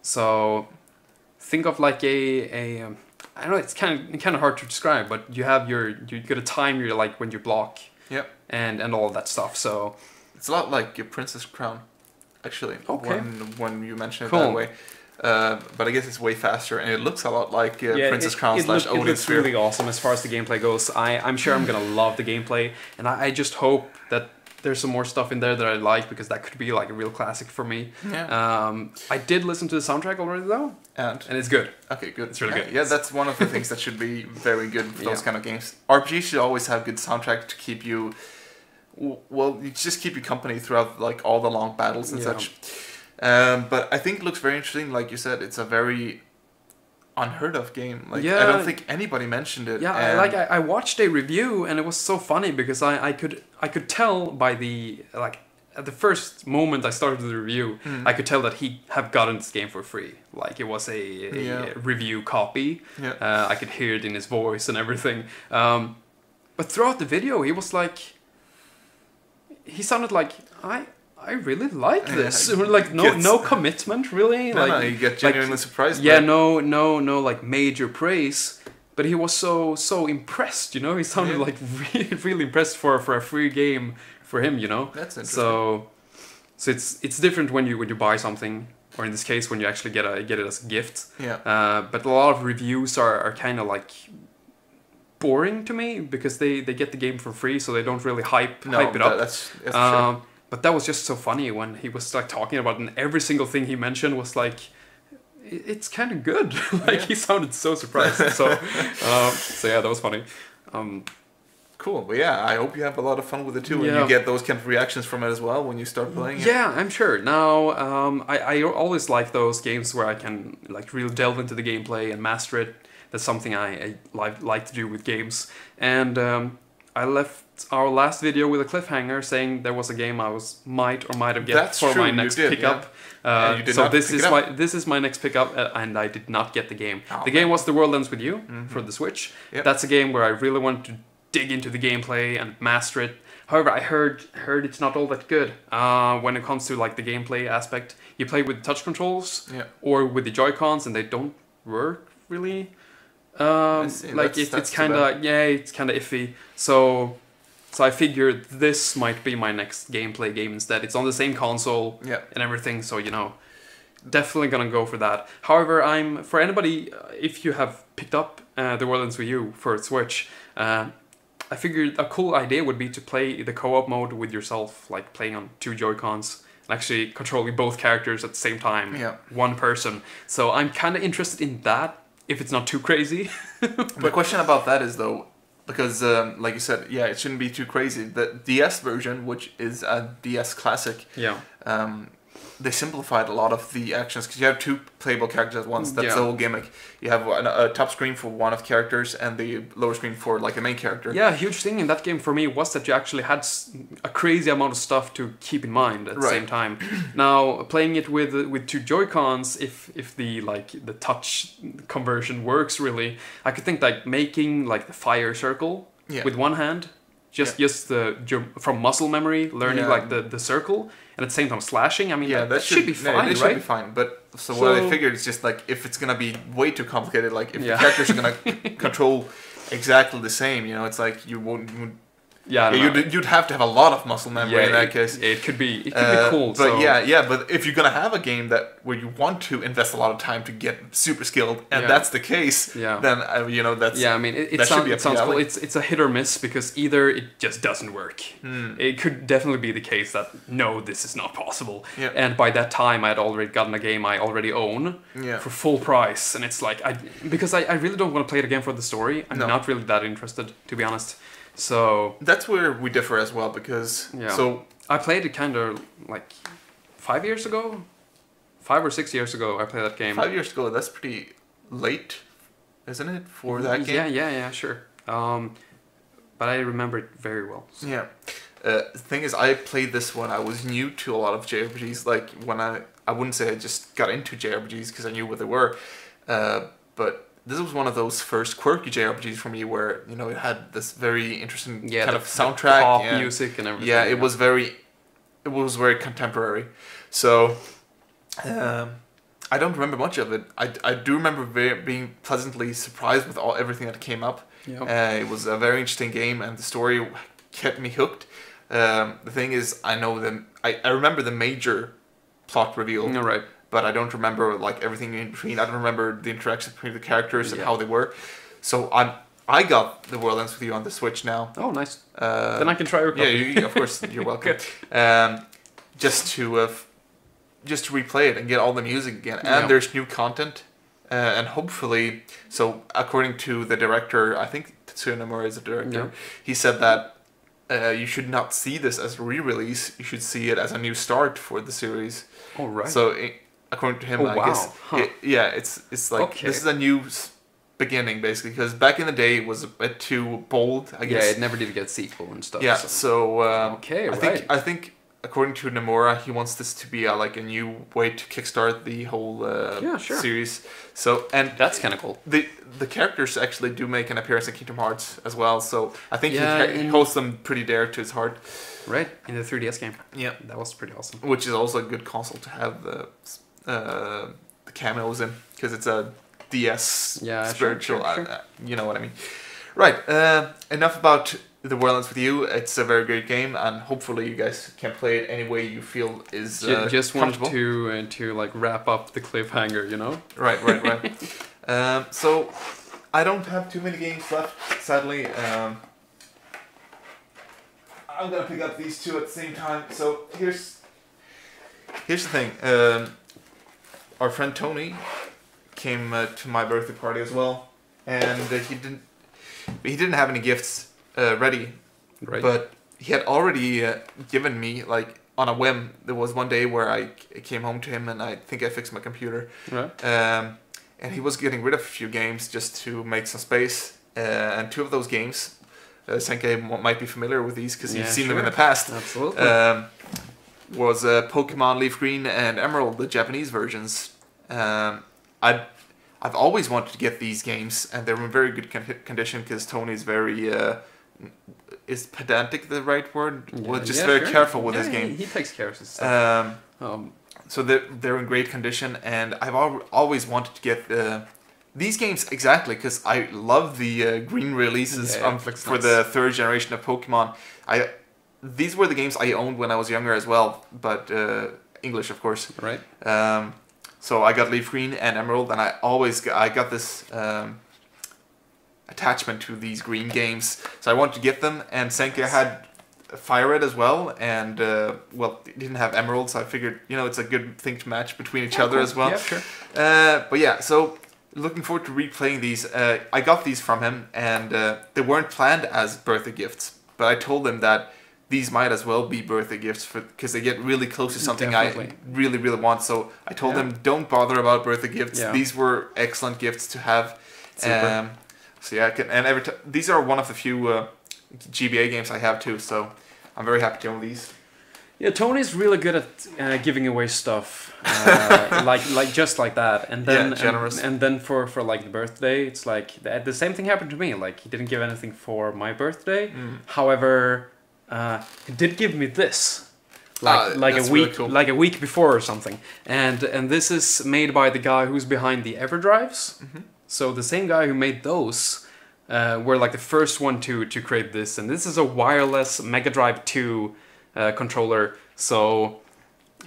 So think of like a I don't know, it's kind of hard to describe, but you got to time your like when you block. Yep. And all of that stuff. So it's a lot like your Princess Crown, actually. Okay. When you mention it that way. But I guess it's way faster, and it looks a lot like Princess Crown / Odin Sphere. It looks really awesome as far as the gameplay goes. I'm sure I'm gonna love the gameplay, and I just hope that there's some more stuff in there that I like because that could be like a real classic for me. Yeah. I did listen to the soundtrack already though, and it's good. Okay, good. It's really good. Yeah, that's one of the things that should be very good for those kind of games. RPGs should always have good soundtrack to keep you, well, you just keep you company throughout like all the long battles and such. But I think it looks very interesting. Like you said, it's a very unheard of game. Like I don't think anybody mentioned it. Yeah, I watched a review and it was so funny because I could tell by the like at the first moment I started the review, I could tell that he have gotten this game for free. Like it was a review copy. Yeah. I could hear it in his voice and everything. But throughout the video, he was like, he sounded like I really like this. Like no commitment really. No, you get genuinely surprised. Yeah, no like major praise. But he was so impressed, you know. He sounded like really impressed for a free game for him, you know. That's interesting. So it's different when you buy something, or in this case when you actually get it as a gift. Yeah. But a lot of reviews are kind of like boring to me because they get the game for free, so they don't really hype it up. That's true. But that was just so funny when he was like talking about it, and every single thing he mentioned was like, it's kind of good. Like he sounded so surprised. So yeah, that was funny. Cool. But yeah, I hope you have a lot of fun with it too, and you get those kind of reactions from it as well when you start playing it. Yeah, I'm sure. Now, I always like those games where I can like really delve into the gameplay and master it. That's something I like to do with games. And I left our last video with a cliffhanger saying there was a game I might have get for my next pickup. So this is my next pickup, and I did not get the game. The game was The World Ends With You for the Switch. Yep. That's a game where I really wanted to dig into the gameplay and master it. However, I heard it's not all that good when it comes to like the gameplay aspect. You play with touch controls or with the Joy-Cons, and they don't work really. Like it's kind of iffy. So I figured this might be my next gameplay game instead. It's on the same console and everything, so you know, definitely gonna go for that. However, for anybody if you have picked up The World Ends With You for Switch, I figured a cool idea would be to play the co-op mode with yourself, like playing on 2 Joy-Cons and actually controlling both characters at the same time, one person. So I'm kind of interested in that. If it's not too crazy. The question about that is though, because like you said, it shouldn't be too crazy. The DS version, which is a DS classic, they simplified a lot of the actions because you have 2 playable characters at once. That's the whole gimmick. You have a top screen for one of the characters and the lower screen for like the main character. Yeah, a huge thing in that game for me was that you actually had a crazy amount of stuff to keep in mind at the same time. Now playing it with 2 Joy-Cons, if the touch conversion works really, I could think like making like the fire circle with one hand. Just from muscle memory, learning like the circle, and at the same time slashing. I mean, that should be fine, right? It should be fine. But what I figured is just like if it's gonna be way too complicated, like if the characters are gonna control exactly the same, you know, it's like you won't. You'd have to have a lot of muscle memory in that case. It could be cool. But but if you're gonna have a game where you want to invest a lot of time to get super skilled, and that's the case, then you know that's I mean it sounds cool. It's a hit or miss because either it just doesn't work. It could definitely be the case that no, this is not possible. And by that time, I had already gotten a game I already own for full price, and it's like because I really don't want to play it again for the story. I'm not really that interested, to be honest. So that's where we differ as well, because so I played it kind of like 5 years ago, 5 or 6 years ago. I played that game. 5 years ago. That's pretty late, isn't it, for that game? Yeah, sure. But I remember it very well. So. Yeah. The thing is, I played this when I was new to a lot of JRPGs. Like when I wouldn't say I just got into JRPGs because I knew what they were, but this was one of those first quirky JRPGs for me where, you know, it had this very interesting kind of soundtrack. Pop music and everything. Yeah, it was very contemporary. So, I don't remember much of it. I do remember being pleasantly surprised with everything that came up. It was a very interesting game, and the story kept me hooked. The thing is, I remember the major plot reveal. Right. But I don't remember like everything in between. I don't remember the interaction between the characters and how they were. So I got The World Ends With You on the Switch now. Oh, nice. Then I can try your copy. Yeah, of course, you're welcome. Just to replay it and get all the music again. And there's new content. And hopefully, so according to the director, I think Tetsuya Nomura is the director, he said that you should not see this as a re-release. You should see it as a new start for the series. Oh, right. So according to him, I guess, it's like this is a new beginning basically, because back in the day it was a bit too bold, I guess. Yeah, it never did get sequel and stuff. Yeah, so I think according to Nomura, he wants this to be like a new way to kickstart the whole series. So and that's kind of cool. The characters actually do make an appearance in Kingdom Hearts as well. So I think he holds them pretty dear to his heart. Right, in the 3DS game. Yeah, that was pretty awesome. Which is also a good console to have the cameos in, because it's a DS spiritual. Sure. You know what I mean. Right. Enough about The World Ends With You. It's a very great game, and hopefully you guys can play it any way you feel is just wanted to like wrap up the cliffhanger, you know. Right. So I don't have too many games left, sadly. I'm gonna pick up these two at the same time. So here's the thing. Our friend Tony came to my birthday party as well, and he didn't have any gifts ready, right. But he had already given me, like, on a whim. There was one day where I came home to him and I think I fixed my computer, right. And he was getting rid of a few games just to make some space, and two of those games, Senkai might be familiar with these because you've seen them in the past. Absolutely. Was Pokemon Leaf Green and Emerald, the Japanese versions. I've always wanted to get these games, and they're in very good condition because Tony's very is pedantic the right word? Well, just very careful with his game. He takes care of his stuff. So they're in great condition, and I've always wanted to get these games exactly because I love the green releases for the third generation of Pokemon. These were the games I owned when I was younger as well, but English, of course. Right. So I got Leaf Green and Emerald, and I got this attachment to these green games. So I wanted to get them, and Senkai had Fire Red as well, and it didn't have Emerald, so I figured, it's a good thing to match between each other as well. Yeah, sure. But yeah, so looking forward to replaying these. I got these from him, and they weren't planned as birthday gifts, but I told him that these might as well be birthday gifts because they get really close to something I really, really want. So I told them, don't bother about birthday gifts. Yeah. These were excellent gifts to have. Super. So yeah, these are one of the few GBA games I have too. So I'm very happy to own these. Yeah, Tony's really good at giving away stuff, like just like that, and then generous. And then for like the birthday, it's like the same thing happened to me. Like he didn't give anything for my birthday. However, he did give me this, like a week, really cool. Like a week before or something. And this is made by the guy who's behind the EverDrives. Mm-hmm. So the same guy who made those were like the first one to create this. And this is a wireless Mega Drive 2 controller. So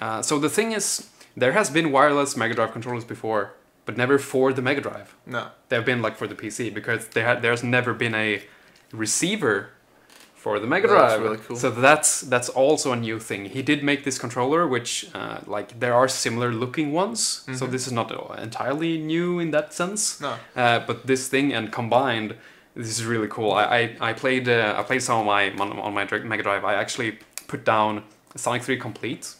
the thing is, there has been wireless Mega Drive controllers before, but never for the Mega Drive. No, they've been like for the PC because there's never been a receiver for the Mega Drive. That's really cool. So that's also a new thing. He did make this controller, which there are similar looking ones. Mm-hmm. So this is not entirely new in that sense. No. But this thing and combined, this is really cool. I played some of my on my Mega Drive. I actually put down Sonic 3 Complete,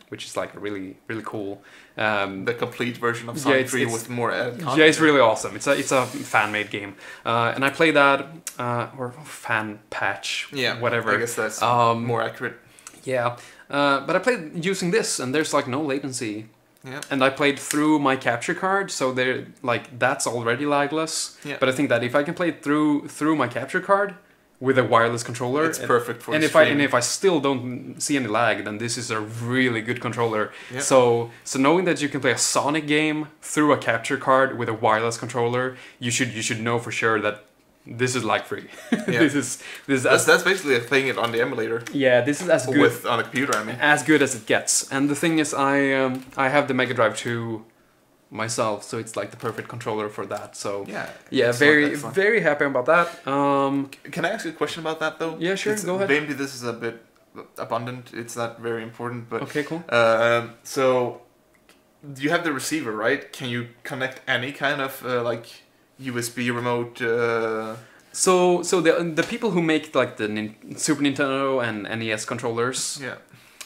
which is like a really, really cool. The complete version of Sonic 3 with more added content. Yeah, it's really awesome. It's a fan-made game, and I play that or fan patch, whatever. I guess that's more accurate. Yeah, but I played using this, and there's like no latency. Yeah. And I played through my capture card, so that's already lagless. Yeah. But I think that if I can play it through my capture card with a wireless controller, it's perfect for and if I still don't see any lag, then this is a really good controller. Yeah. So knowing that you can play a Sonic game through a capture card with a wireless controller, you should know for sure that this is lag free. Yeah. That's basically playing it on the emulator. Yeah, this is as good on the computer. I mean, as good as it gets. And the thing is, I have the Mega Drive 2 myself, so it's like the perfect controller for that. So Yeah. yeah, Excellent. very happy about that. Can I ask you a question about that though? Yeah, sure. Go ahead. Maybe this is a bit abundant. It's not very important, but Okay, cool. so you have the receiver, right? Can you connect any kind of like USB remote? So the people who make like the Super Nintendo and NES controllers,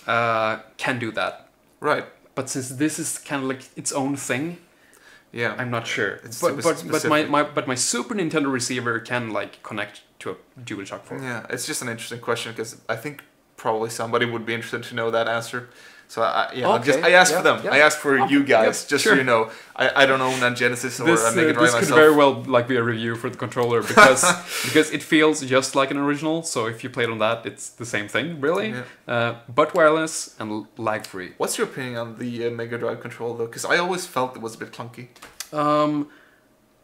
can do that. Right. But since this is kind of like its own thing, yeah, I'm not sure. It's but my Super Nintendo receiver can like connect to a DualShock 4. Yeah, it's just an interesting question because I think probably somebody would be interested to know that answer. So I asked for them. Yeah. I asked for you guys, just sure. so you know. I don't own a Genesis or a Mega Drive this myself. could very well like be a review for the controller because because it feels just like an original. So if you played on that, it's the same thing, really. Yeah. But wireless and lag free. What's your opinion on the Mega Drive controller though? Because I always felt it was a bit clunky.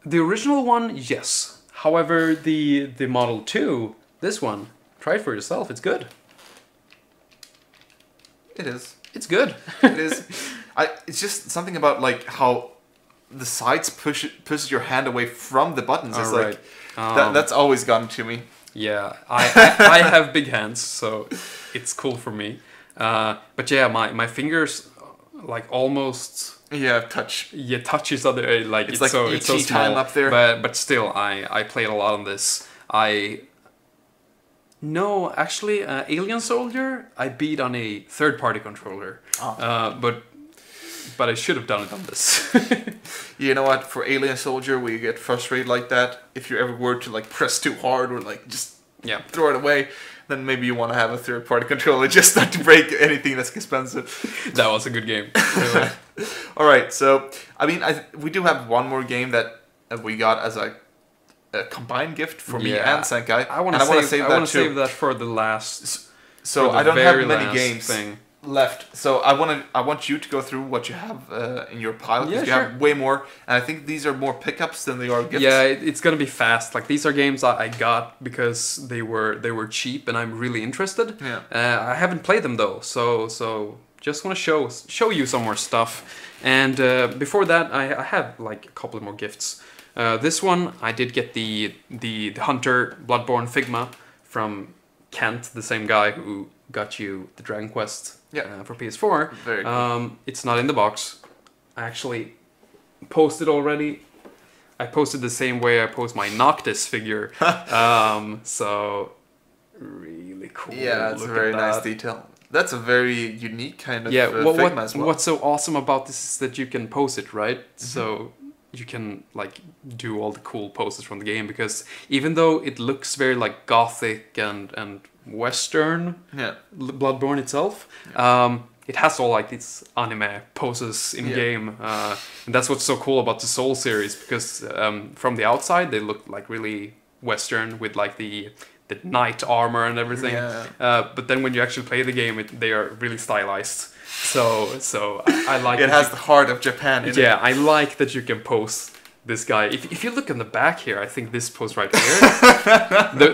The original one, yes. However, the Model 2, this one, try it for yourself. It's good. It is. It's good. It is. It's just something about like how the sides pushes your hand away from the buttons. It's right. like that's always gotten to me. Yeah, I have big hands, so it's cool for me. But yeah, my fingers like almost touch touch each other. Like it's like so ET it's so small. time up there. But still, I played a lot on this. No, actually, Alien Soldier I beat on a third-party controller. But I should have done it on this. You know what? For Alien Soldier, where you get frustrated like that, if you ever were to like press too hard or like just throw it away, then maybe you want to have a third-party controller just not to break anything that's expensive. That was a good game. All right, so I mean, we do have one more game that we got as a combined gift for me and Senkai. I want to save that for the last. So I don't have many games left. So I want you to go through what you have in your pile because you have way more, and I think these are more pickups than they are gifts. Yeah, it's gonna be fast. Like these are games I got because they were cheap, and I'm really interested. Yeah. I haven't played them though, so just want to show you some more stuff. And before that, I have like a couple of more gifts. This one I did get the Hunter Bloodborne Figma from Kent, the same guy who got you the Dragon Quest for PS4. Very cool. It's not in the box. I actually posted already. I posted the same way I post my Noctis figure. So really cool. Yeah, it's a very nice detail. That's a very unique kind of Figma as well. What's so awesome about this is that you can pose it, right? Mm-hmm. So you can like do all the cool poses from the game because even though it looks very like gothic and western, Bloodborne itself, it has all like these anime poses in game, and that's what's so cool about the Soul series because from the outside they look like really western with like the knight armor and everything, but then when you actually play the game, they are really stylized. So I like it has the heart of Japan in it. Yeah, I like that you can pose this guy. If you look in the back here, I think this pose right here,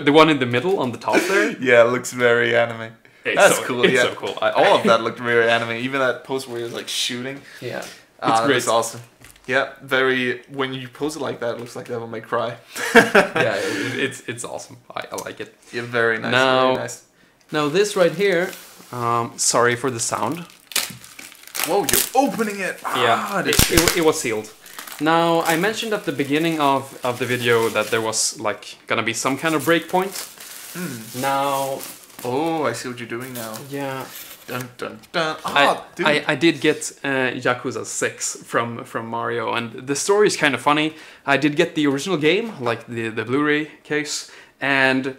the one in the middle on the top there. Yeah, it looks very anime. That's cool. It's so cool. All of that looked very anime. Even that pose where he was like shooting. Yeah, it's great. It's awesome. Yeah, very. When you pose it like that, it looks like Devil May Cry. Yeah, it's awesome. I like it. Yeah, very nice. Now, very nice. Now this right here. Sorry for the sound. Whoa, you're opening it! Yeah, it was sealed. Now, I mentioned at the beginning of the video that there was like gonna be some kind of breakpoint. Now... Oh, I see what you're doing now. Yeah. Dun dun dun. Dude. I did get Yakuza 6 from Mario, and the story is kind of funny. I did get the original game, like the Blu-ray case, and...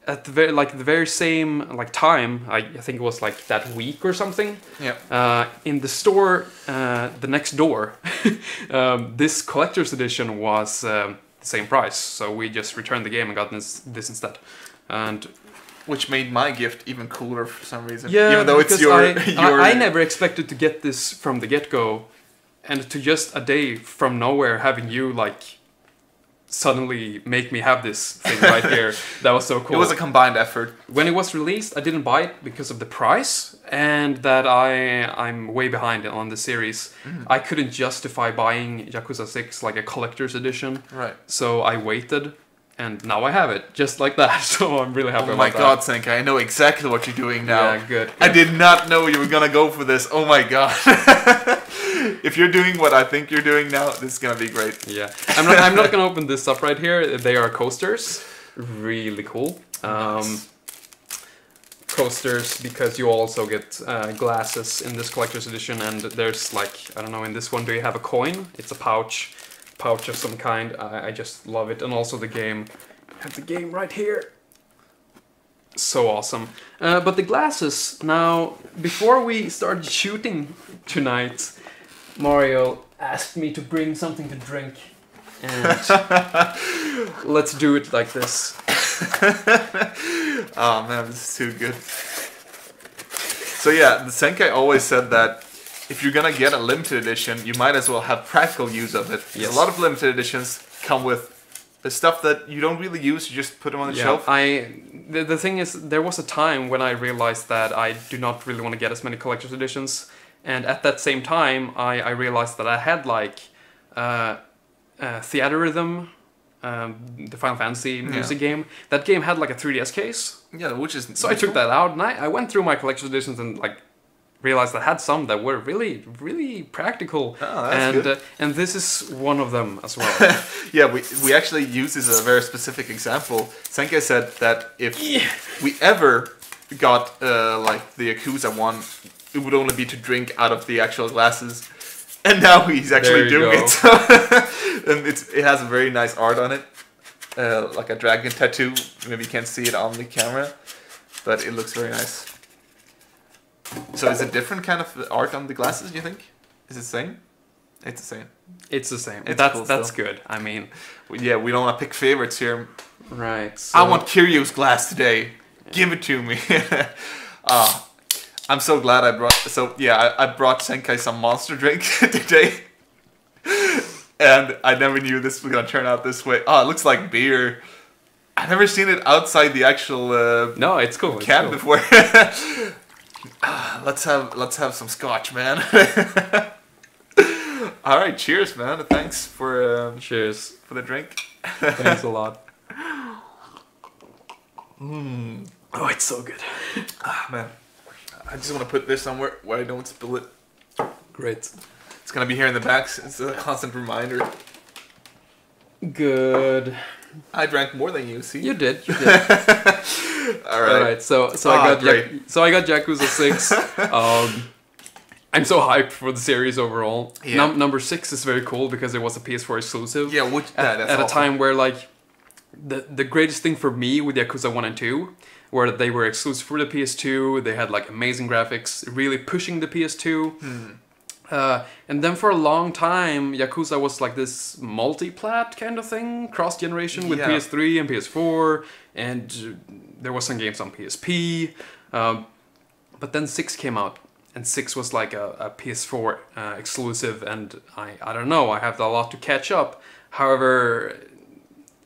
at the very same time, I think it was like that week or something. Yeah. In the store, the next door, this collector's edition was the same price. So we just returned the game and got this instead, and which made my gift even cooler for some reason. Yeah, even though it's your. I never expected to get this from the get-go, and to just a day from nowhere having you like suddenly make me have this thing right here. That was so cool. It was a combined effort. When it was released, I didn't buy it because of the price and that I'm way behind on the series. I couldn't justify buying Yakuza 6 like a collector's edition. Right. So I waited, and now I have it, just like that. So I'm really happy about that. Oh my god, Senkai, I know exactly what you're doing now. Yeah, good. I did not know you were gonna go for this. Oh my god. If you're doing what I think you're doing now, this is gonna be great. Yeah. I'm not gonna open this up right here. They are coasters. Really cool. Nice. Coasters, because you also get glasses in this collector's edition, and there's like, I don't know, in this one, do you have a coin? It's a pouch of some kind. I just love it. And also the game. I have the game right here. So awesome. But the glasses, now, before we started shooting tonight, Mario asked me to bring something to drink. And let's do it like this. Oh man, this is too good. So yeah, the Senkai always said that if you're gonna get a limited edition, you might as well have practical use of it. Yes. A lot of limited editions come with the stuff that you don't really use, you just put them on the shelf. The thing is, there was a time when I realized that I do not really want to get as many collector's editions, and at that same time, I realized that I had like Theater Rhythm, the Final Fantasy music game. That game had like a 3DS case. Yeah, which is so I took that out and I went through my collector's editions and like realized I had some that were really, really practical. Oh, that's good. And this is one of them as well. Yeah, we actually use this as a very specific example. Senkai said that if we ever got like the Yakuza one, it would only be to drink out of the actual glasses. And now he's actually doing it. So and it has a very nice art on it. Like a dragon tattoo. Maybe you can't see it on the camera. But it looks very nice. So is it different kind of art on the glasses, do you think? Is it the same? It's the same. It's the same. It's that's cool that's still. good. I mean, yeah, we don't want to pick favorites here. Right. So I want Kiryu's glass today. Give it to me. I'm so glad I brought... So, yeah, I brought Senkai some monster drink today. And I never knew this was going to turn out this way. Oh, it looks like beer. I've never seen it outside the actual no, it's cool. can it's cool. before. Let's have some scotch, man. All right, cheers, man. Thanks for cheers for the drink. Thanks a lot. Oh, it's so good. Man, I just want to put this somewhere where I don't spill it. Great. It's gonna be here in the back. It's a constant reminder. Good. I drank more than you. See? You did. All right. So I got Yakuza 6. I'm so hyped for the series overall. Yeah. Number 6 is very cool because it was a PS4 exclusive. Yeah, that's at a awesome. time where like the greatest thing for me with Yakuza 1 and 2 were that they were exclusive for the PS2. They had like amazing graphics, really pushing the PS2. And then for a long time, Yakuza was like this multi-plat kind of thing, cross-generation with PS3 and PS4, and there was some games on PSP. But then 6 came out, and 6 was like a PS4 exclusive, and I don't know, I have a lot to catch up. However,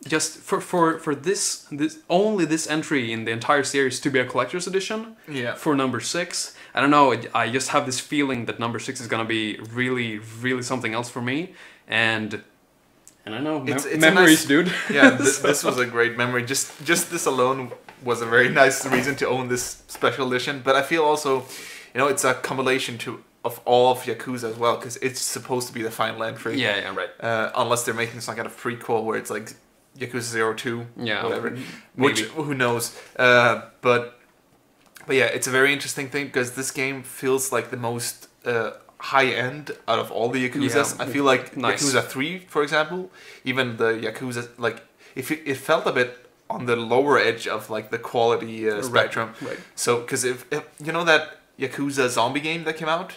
just for this only this entry in the entire series to be a collector's edition for number 6, I don't know, I just have this feeling that number 6 is gonna be really, really something else for me, and I don't know, it's memories, dude. Yeah, this was a great memory. Just this alone was a very nice reason to own this special edition. But I feel also, it's a compilation of all of Yakuza as well, because it's supposed to be the final entry. Yeah, right. Unless they're making some kind of prequel where it's like Yakuza 02, whatever. Maybe. Which, who knows? But yeah, it's a very interesting thing because this game feels like the most high end out of all the Yakuzas. I feel like Yakuza 3, for example, even the Yakuza, like it felt a bit on the lower edge of like the quality spectrum. Right. So, because if you know that Yakuza zombie game that came out,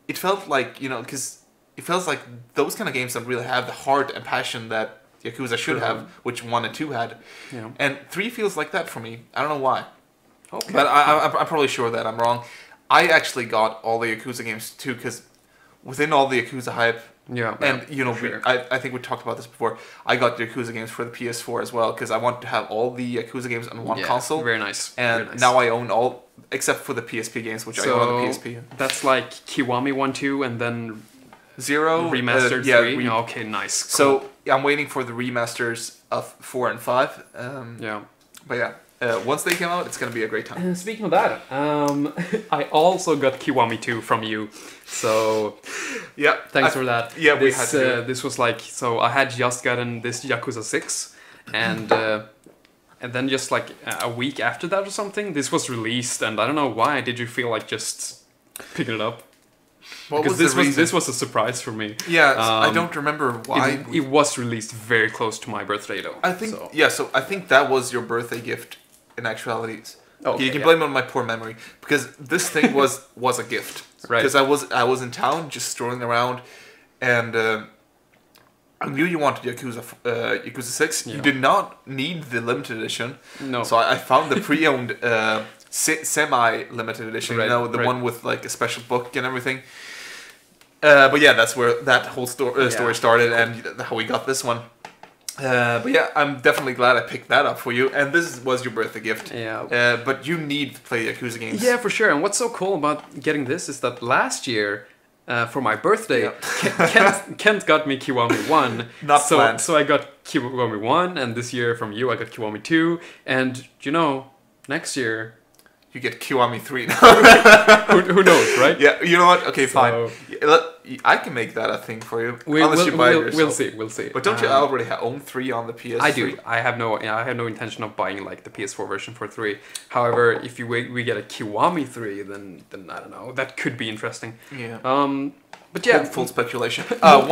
it felt like because it feels like those kind of games don't really have the heart and passion that Yakuza should have, which 1 and 2 had. Yeah. And 3 feels like that for me. I don't know why. Okay. But I'm probably sure that I'm wrong. I actually got all the Yakuza games too, because within all the Yakuza hype, Yeah, and you know, sure. I think we talked about this before. I got the Yakuza games for the PS4 as well because I wanted to have all the Yakuza games on one console. Very nice. And very nice. now I own all except for the PSP games, which I own on the PSP. That's like Kiwami 1, 2, and then Zero remastered 3. Okay, nice. Cool. So I'm waiting for the remasters of 4 and 5. Yeah. But yeah, once they come out, it's gonna be a great time. Speaking of that, I also got Kiwami 2 from you, so Yeah, thanks for that. Yeah, we this, had to. This was like, so I had just gotten this Yakuza 6, and then just like a week after that or something, this was released, and I don't know why. Did you feel like just picking it up? What Because was the reason? this was a surprise for me. Yeah, I don't remember why. It was released very close to my birthday though. I think so. so. I think that was your birthday gift. In actuality, Okay, you can yeah. blame it on my poor memory because this thing was a gift. Right. Because I was in town just strolling around, and I knew you wanted Yakuza 6. Yeah. You did not need the limited edition. No. So I found the pre-owned semi-limited edition. Right, You know, the right. one with like a special book and everything. But yeah, that's where that whole story started, and how we got this one. But yeah, I'm definitely glad I picked that up for you, and this was your birthday gift. Yeah. But you need to play Yakuza games. Yeah, for sure. And what's so cool about getting this is that last year, for my birthday, Kent got me Kiwami 1. Not planned. So I got Kiwami 1, and this year from you I got Kiwami 2. And, you know, next year... You get Kiwami 3 now. who knows, right? Yeah, you know what? Okay, So- fine. I can make that a thing for you. Unless you buy it yourself. We'll see. But don't you already own 3 on the PS3? I do. I have no intention of buying like the PS4 version for 3. However, if we get a Kiwami 3, then I don't know. That could be interesting. Yeah. But yeah, Full speculation.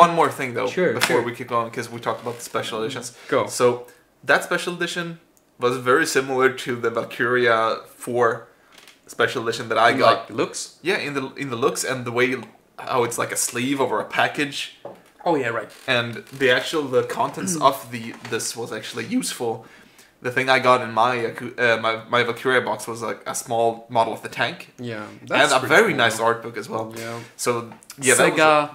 One more thing though, Sure, before sure. we keep going, because we talked about the special editions. Go. So that special edition was very similar to the Valkyria 4 special edition that I got. like looks. Yeah, in the looks and the way how it's like a sleeve over a package, Oh yeah, right. and the contents of this was actually useful. The thing I got in my Valkyria box was like a small model of the tank Yeah, and a pretty very cool, nice though. art book as well. Yeah. So yeah, that Sega.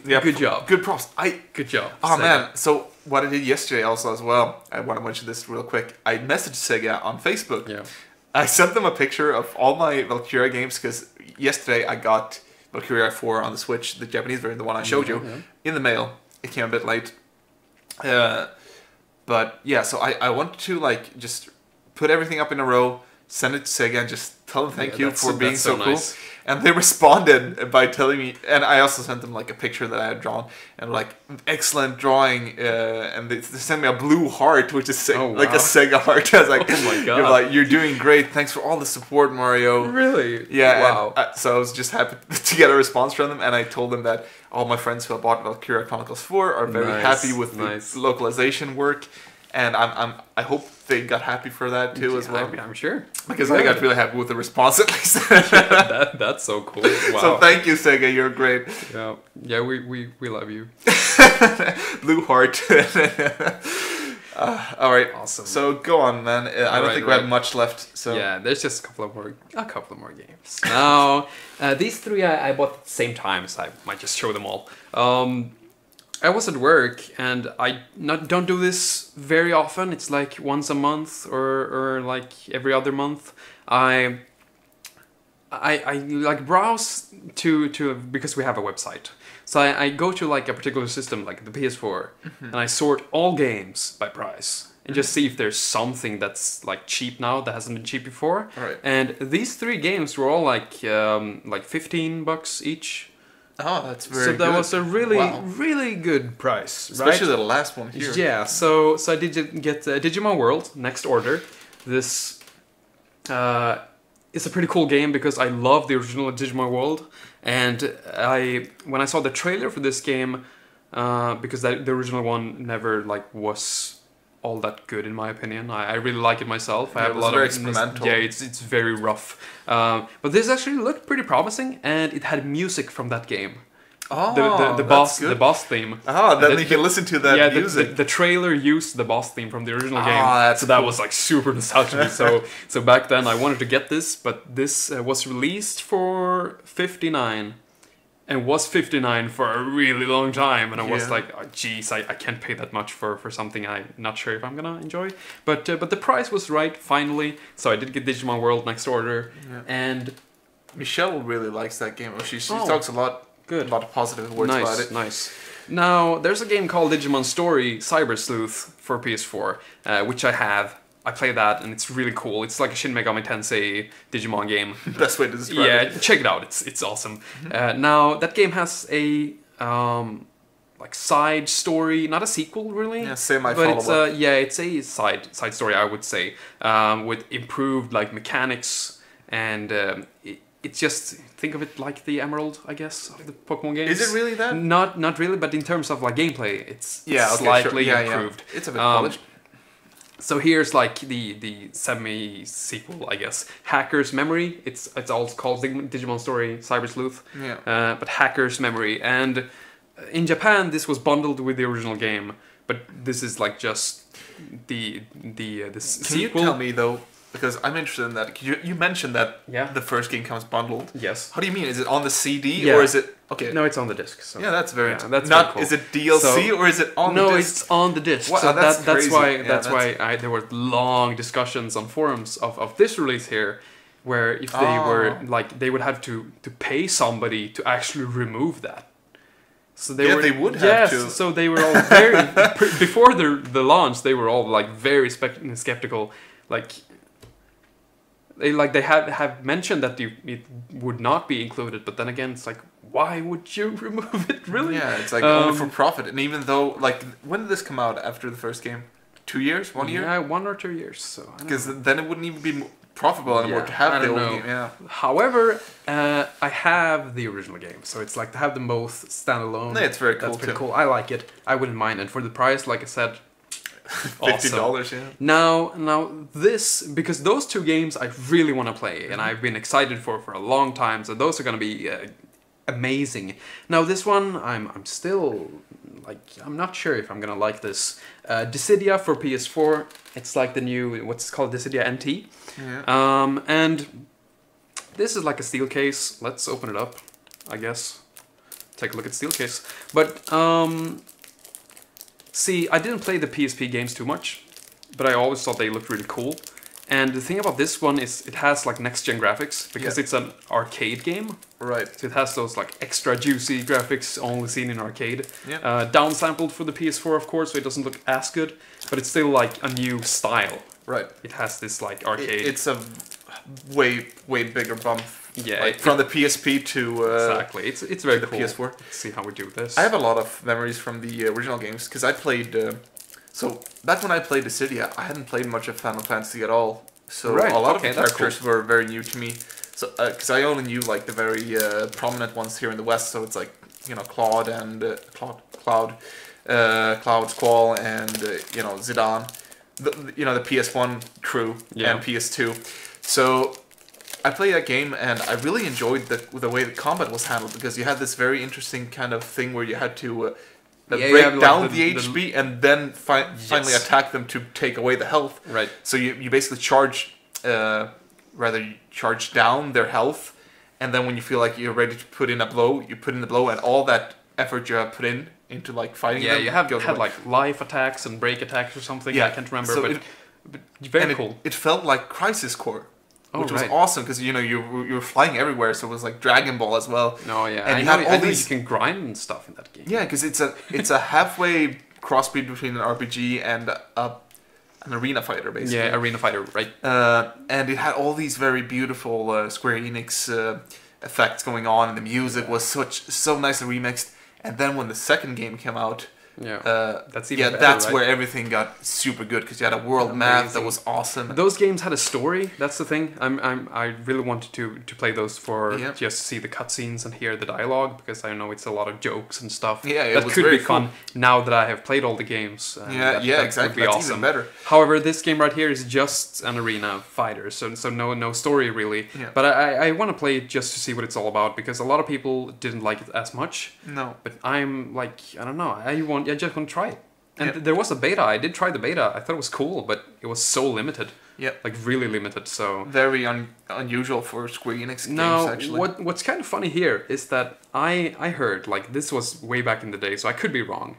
was Good job. Good props. Good job. Oh Sega. man, so what I did yesterday also as well, I want to mention this real quick. I messaged Sega on Facebook. Yeah. I sent them a picture of all my Valkyria games because yesterday I got Valkyria 4 on the Switch, the Japanese version, the one I showed you, in the mail. It came a bit late. But yeah, so I wanted to like just put everything up in a row, send it to Sega and just tell them thank you for being so cool. nice. And they responded by telling me, and I also sent them like a picture that I had drawn, and like excellent drawing, and they sent me a blue heart, which is like a Sega heart. I was like, Oh my God. you're doing great. Thanks for all the support, Mario. Really? Yeah. Wow. And, so I was just happy to get a response from them, and I told them that all my friends who have bought Valkyria Chronicles 4 are very Nice, happy with nice. the localization work, and I hope they got happy for that too as well. I'm sure. Because I got really happy with the response at least. That's so cool. Wow. So thank you, Sega. You're great. Yeah, we love you. Blue heart. All right. Awesome. So go on, man. I don't think we have much left. So Yeah, there's just a couple of more games. Now, these three I bought at the same time, so I might just show them all. I was at work, and I don't do this very often. It's like once a month or like every other month. I like browse to because we have a website. So I go to like a particular system, like the PS4, and I sort all games by price and just see if there's something that's like cheap now that hasn't been cheap before. Right. And these three games were all like $15 each. Oh, that's very So good. that was a really, Wow. really good price, Especially right? the last one here. Yeah, so I did get Digimon World, next order. This is a pretty cool game because I love the original Digimon World. And when I saw the trailer for this game, because the original one never like was all that good in my opinion. I really like it myself. I have it a was lot very of experimental. Yeah, it's very rough. But this actually looked pretty promising, and it had music from that game. Oh, The that's good. boss theme. Oh, then you can listen to that music. The trailer used the boss theme from the original game. that's so that cool. was like super nostalgic. so back then I wanted to get this, but this was released for $59. and was 59 for a really long time, and I was Yeah. like, oh, geez, I can't pay that much for something I'm not sure if I'm gonna enjoy. But the price was right finally, so I did get Digimon World next order, Yeah. and Michelle really likes that game. She Oh, talks a lot good. of positive words about it. Nice. Now, there's a game called Digimon Story Cyber Sleuth for PS4, which I have. I play that, and it's really cool. It's like a Shin Megami Tensei Digimon game. Best way to describe Yeah, it. check it out. It's awesome. Now, that game has a like side story, not a sequel really. Yeah, semi but it's follow-up. it's a side story, I would say, with improved like mechanics, and it's just, think of it like the Emerald, I guess, of the Pokemon games. Is it really that? Not really, but in terms of like gameplay, it's Yeah, okay, slightly sure. Yeah, improved. Yeah. It's a bit polished. So here's like the semi-sequel, I guess. Hacker's Memory. It's also called Digimon Story Cyber Sleuth. Yeah. But Hacker's Memory. And in Japan, this was bundled with the original game. But this is like just the Can sequel. you tell me though, because I'm interested in that. You mentioned that Yeah. the first game comes bundled. Yes. How do you mean? Is it on the CD Yeah. or is it okay? No, it's on the disc. So. Yeah, that's very. Yeah, that's not. very cool. Is it DLC So- or is it on No, the disc? it's on the disc. Wow, so that's that's crazy. why Yeah, that's why there were long discussions on forums of this release here, where if they were like they would have to pay somebody to actually remove that. So Yeah, they would have yes, to. so they were all very before the launch. They were all like very skeptical, like. They have mentioned that it would not be included, but then again, it's like, why would you remove it, really? Yeah, it's like only for profit. And even though, like, when did this come out after the first game? 2 years? 1 year? Yeah, 1 or 2 years. So Because then it wouldn't even be profitable anymore Yeah, to have I the don't old know. game. Yeah. However, I have the original game, so it's like to have them both standalone. Yeah, it's very cool That's pretty too. cool. I like it. I wouldn't mind it for the price. Like I said, awesome. $50, yeah. Now this, because those two games I really want to play, and I've been excited for a long time. So those are gonna be amazing. Now this one, I'm still like, I'm not sure if I'm gonna like this. Dissidia for PS4. It's like the new, what's it called, Dissidia NT. Yeah. And this is like a steel case. Let's open it up, I guess. Take a look at steel case. But see, I didn't play the PSP games too much, but I always thought they looked really cool. And the thing about this one is it has like next gen graphics because it's an arcade game. Right. So it has those like extra juicy graphics only seen in arcade. Yeah. Downsampled for the PS4, of course, so it doesn't look as good, but it's still like a new style. Right. It has this like arcade. It's a way bigger bump. Yeah, Like from the PSP to exactly. It's very the cool. PS4. Let's see how we do this. I have a lot of memories from the original games because I played. So back when I played Dissidia, I hadn't played much of Final Fantasy at all. So Right, a lot okay, of the that's characters were very new to me. So because I only knew like the very prominent ones here in the West. So it's like Claude and Cloud, Squall, and Zidane. The PS1 crew Yeah. and PS2. So I played that game and I really enjoyed the way the combat was handled because you had this very interesting kind of thing where you had to Yeah, you break have, like, down the- the HP and then finally Yes. attack them to take away the health. Right. So you basically charge down their health, and then when you feel like you're ready to put in a blow, you put in the blow, and all that effort you have put into like fighting Yeah, them you had goes away. like life attacks and break attacks or something. Yeah, I can't remember, so but very cool. It felt like Crisis Core. Oh, Which was right. awesome because you were flying everywhere, so it was like Dragon Ball as well. No, yeah, and I you know, had all I know these. you can grind and stuff in that game. Yeah, because it's a halfway crossbreed between an RPG and an arena fighter, basically. Yeah, Arena Fighter, right? And it had all these very beautiful Square Enix effects going on, and the music was so nicely remixed. And then when the second game came out, That's even better, that's right? where everything got super good because you had a world map that Amazing. was awesome. Those games had a story. That's the thing. I really wanted to play those for Yeah. just to see the cutscenes and hear the dialogue because I know it's a lot of jokes and stuff. Yeah, it that was could very be fun now that I have played all the games. That exactly. Would be That's awesome. even better. However, this game right here is just an arena fighter, so no story really. Yeah. But I want to play it just to see what it's all about because a lot of people didn't like it as much. No. But I'm like, I don't know. I just want to try it. And Yeah. there was a beta. I did try the beta. I thought it was cool, but it was so limited. Yep. Like really limited. So Very unusual for Square Enix games, now, actually. what's kind of funny here is that I heard, like, this was way back in the day, so I could be wrong.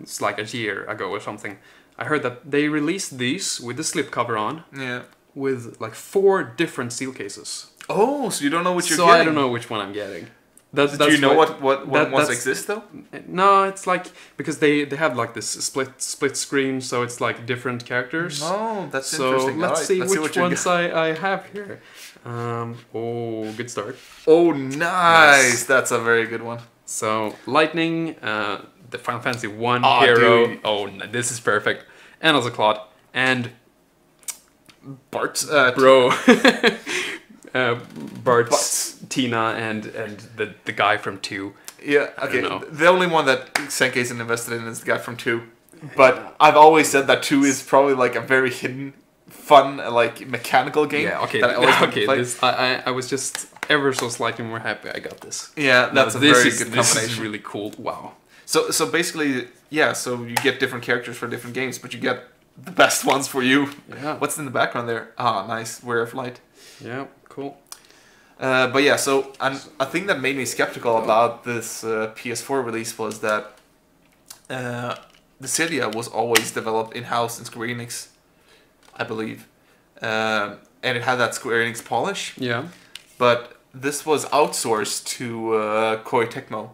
It's like a year ago or something. I heard that they released these with the slipcover on, Yeah. with like 4 different seal cases. Oh, so you don't know what you're So getting. I don't know which one I'm getting. Do you know what ones that's- exist though? No, it's like because they have like this split screen, so it's like different characters. No, that's So interesting. let's Alright, see what which you're ones I have here. Oh, good start. Oh, nice! Yes. That's a very good one. So Lightning, the Final Fantasy 1 Oh, hero. dude. Oh, this is perfect. And also Claude and Bart, Bro. Bart's Bart's. Tina and the guy from 2. Yeah, I okay. don't know. The only one that Senkai isn't invested in is the guy from 2. But I've always said that 2 is probably like a very hidden, fun, like mechanical game. Yeah, okay. That I always want to Okay, play. this I was just ever so slightly more happy I got this. Yeah, that's No, a very is, good This combination. is really cool. Wow. So basically, yeah. So you get different characters for different games, but you get the best ones for you. Yeah. What's in the background there? Ah, nice. We're of Light. Yeah, cool. But yeah, so a thing that made me skeptical about this PS4 release was that the Cydia was always developed in-house in Square Enix, I believe. And it had that Square Enix polish, Yeah. but this was outsourced to Koei Tecmo.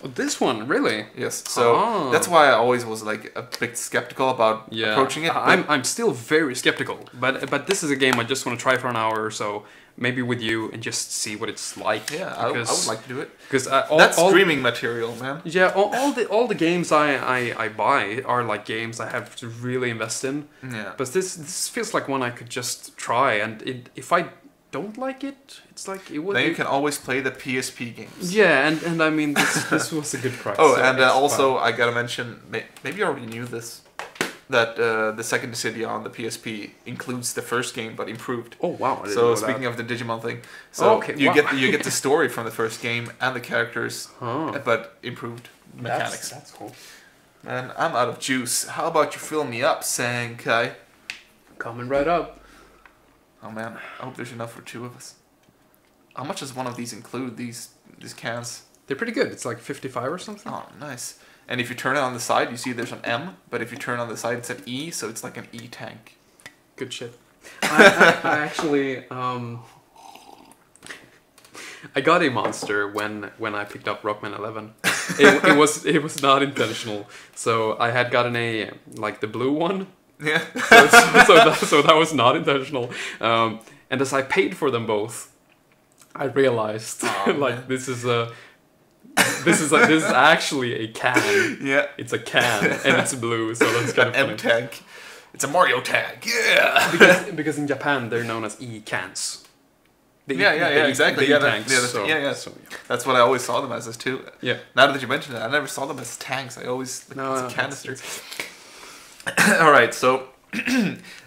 Oh, this one, really? Yes, so Oh. that's why I always was like a bit skeptical about Yeah. approaching it. I'm still very skeptical, but this is a game I just want to try for an hour or so, maybe with you, and just see what it's like. Yeah, I would like to do it. Because That's streaming material, man. Yeah, all the games I buy are like games I have to really invest in. Yeah. But this feels like one I could just try, and if I don't like it, it's like it would. Then you can always play the PSP games. Yeah, and I mean this was a good price. Oh, so and it's also fine. I gotta mention, maybe you already knew this, that the second Cydia on the PSP includes the first game but improved. Oh wow! I didn't So know speaking that. of the Digimon thing, so Okay, you wow. you get the story from the first game and the characters, Huh. but improved mechanics. That's cool. And I'm out of juice. How about you fill me up, Senkai? Coming right up. Oh man, I hope there's enough for 2 of us. How much does one of these include? These cans? They're pretty good. It's like 55 or something. Oh, nice. And if you turn it on the side, you see there's an M, but if you turn on the side, it's an E, so it's like an E tank. Good shit. I actually I got a monster when I picked up Rockman 11. It was not intentional. So I had gotten a like the blue one. Yeah. So that was not intentional. And as I paid for them both, I realized Oh, like man. this is actually a can. Yeah. It's a can and it's blue, so that's kind of M funny. tank. It's a Mario tank. Yeah. Because in Japan they're known as e-cans. Yeah, exactly. The Yeah, e-tanks. yeah. So, yeah. That's what I always saw them as too. Yeah. Now that you mention it, I never saw them as tanks. I always like, No, it's a canister. All right, so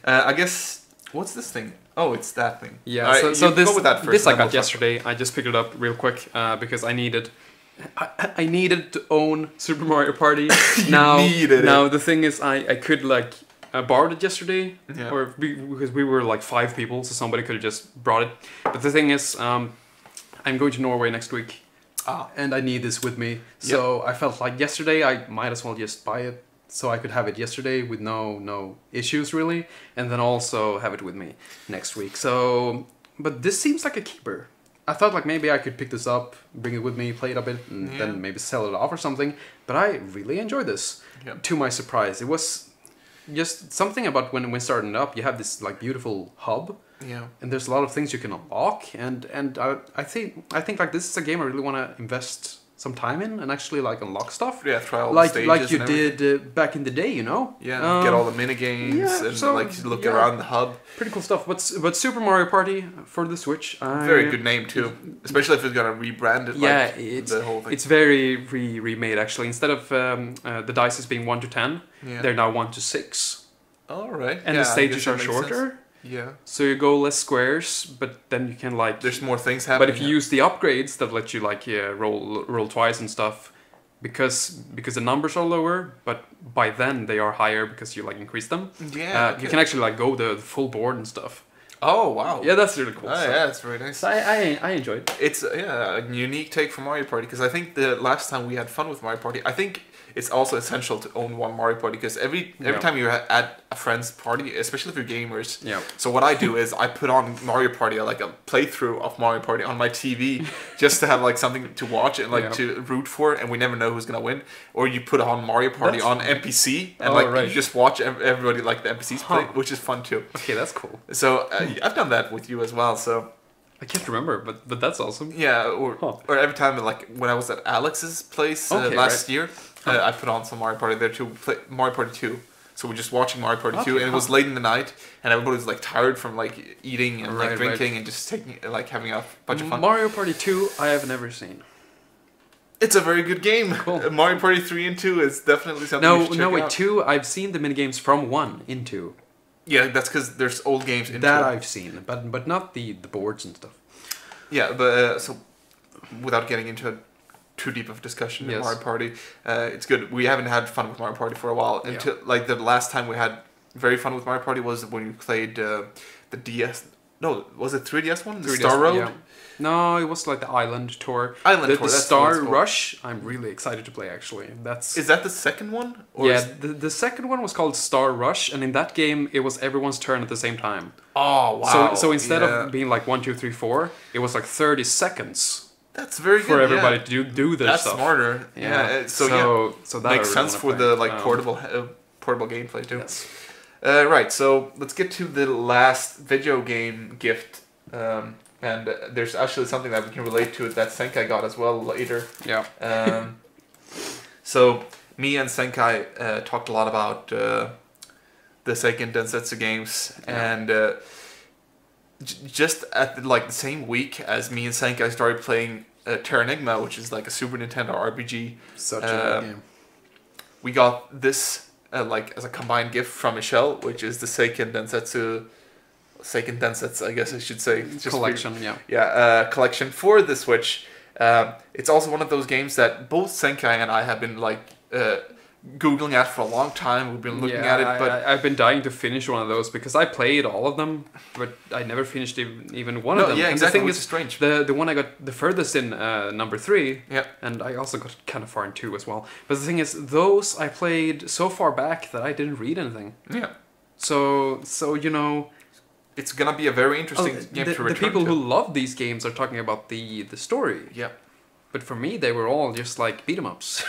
I guess what's this thing? Oh, it's that thing. Yeah, All right, so you this go with that first, this I then we'll got talk. yesterday. I just picked it up real quick because I needed to own Super Mario Party. needed it. Now the thing is, I could like borrowed it yesterday, Yeah. or because we were like 5 people, so somebody could have just brought it. But the thing is, I'm going to Norway next week, and I need this with me. So I felt like yesterday I might as well just buy it, so I could have it yesterday with no issues really, and then also have it with me next week. So, but this seems like a keeper. I thought like maybe I could pick this up, bring it with me, play it a bit, and then maybe sell it off or something. But I really enjoyed this. Yep. To my surprise, it was just something about when starting it up. You have this like beautiful hub. Yeah. And there's a lot of things you can unlock, and I think like this is a game I really want to invest some time in and actually like unlock stuff. Yeah, try all like the stages like you and everything. did back in the day, you know. Yeah, get all the mini games yeah, and so, like look yeah. around the hub. Pretty cool stuff. But Super Mario Party for the Switch. Very good name too, especially if it's gonna rebrand it. Yeah, like, the whole thing. it's very remade actually. Instead of the dice being 1 to 10, Yeah. they're now 1 to 6, All right. and Yeah, the I stages guess that are makes shorter. sense. Yeah. So you go less squares, but then you can like. There's more things happening. But if you use the upgrades that let you like roll twice and stuff, because the numbers are lower, but by then they are higher because you like increase them. Yeah. Okay. You can actually like go the full board and stuff. Oh wow. Yeah, that's really cool. Oh yeah, it's very nice. So I enjoyed it. It's a unique take from Mario Party because I think the last time we had fun with Mario Party, I think it's also essential to own one Mario Party because every time you're at a friend's party, especially if you're gamers. Yeah. So what I do is I put on Mario Party, like a playthrough of Mario Party on my TV, just to have like something to watch and like to root for, and we never know who's gonna win. Or you put on Mario Party on NPC and you just watch everybody like the NPCs play, which is fun too. Okay, that's cool. So I've done that with you as well. So. I can't remember, but that's awesome. Yeah, or every time, like when I was at Alex's place last year, I put on some Mario Party there too. Play Mario Party 2. So we're just watching Mario Party 2, and it was late in the night, and everybody was like tired from like eating and like drinking and just taking like having a bunch of fun. Mario Party 2, I have never seen. It's a very good game. Cool. Mario Party 3 and 2 is definitely something you should check out. 2, I've seen the minigames from 1 in 2. Yeah, that's because there's old games in that 2. I've seen, but not the boards and stuff. Yeah, but so without getting into too deep of a discussion in Mario Party, it's good. We haven't had fun with Mario Party for a while. Until like the last time we had very fun with Mario Party was when we played the DS. No, was it 3DS one? The 3DS Star Road? Yeah. No, it was like the Island Tour. The Star Rush, I'm really excited to play actually. Is that the second one? Or the second one was called Star Rush, and in that game it was everyone's turn at the same time. Oh wow. So instead of being like 1, 2, 3, 4, it was like 30 seconds. That's very good. For everybody to do their stuff. That's smarter. Yeah. So that makes sense for the like portable gameplay too. Yes. Right, so let's get to the last video game gift. And there's actually something that we can relate to that Senkai got as well later. Yeah. So me and Senkai talked a lot about the Seiken Densetsu games, and just at the same week as me and Senkai started playing Terranigma, which is like a Super Nintendo RPG. Such a good game. We got this as a combined gift from Michelle, which is the Seiken Densetsu, I guess I should say. Just collection, collection for the Switch. It's also one of those games that both Senkai and I have been Googling at for a long time. We've been looking at it, but I've been dying to finish one of those because I played all of them, but I never finished even one of them. Yeah, and exactly. The thing is strange. The one I got the furthest in number 3. Yeah. And I also got kind of far in 2 as well. But the thing is, those I played so far back that I didn't read anything. Yeah. So you know. It's gonna be a very interesting game to return to. The people who love these games are talking about the story. Yeah. But for me, they were all just like beat 'em ups.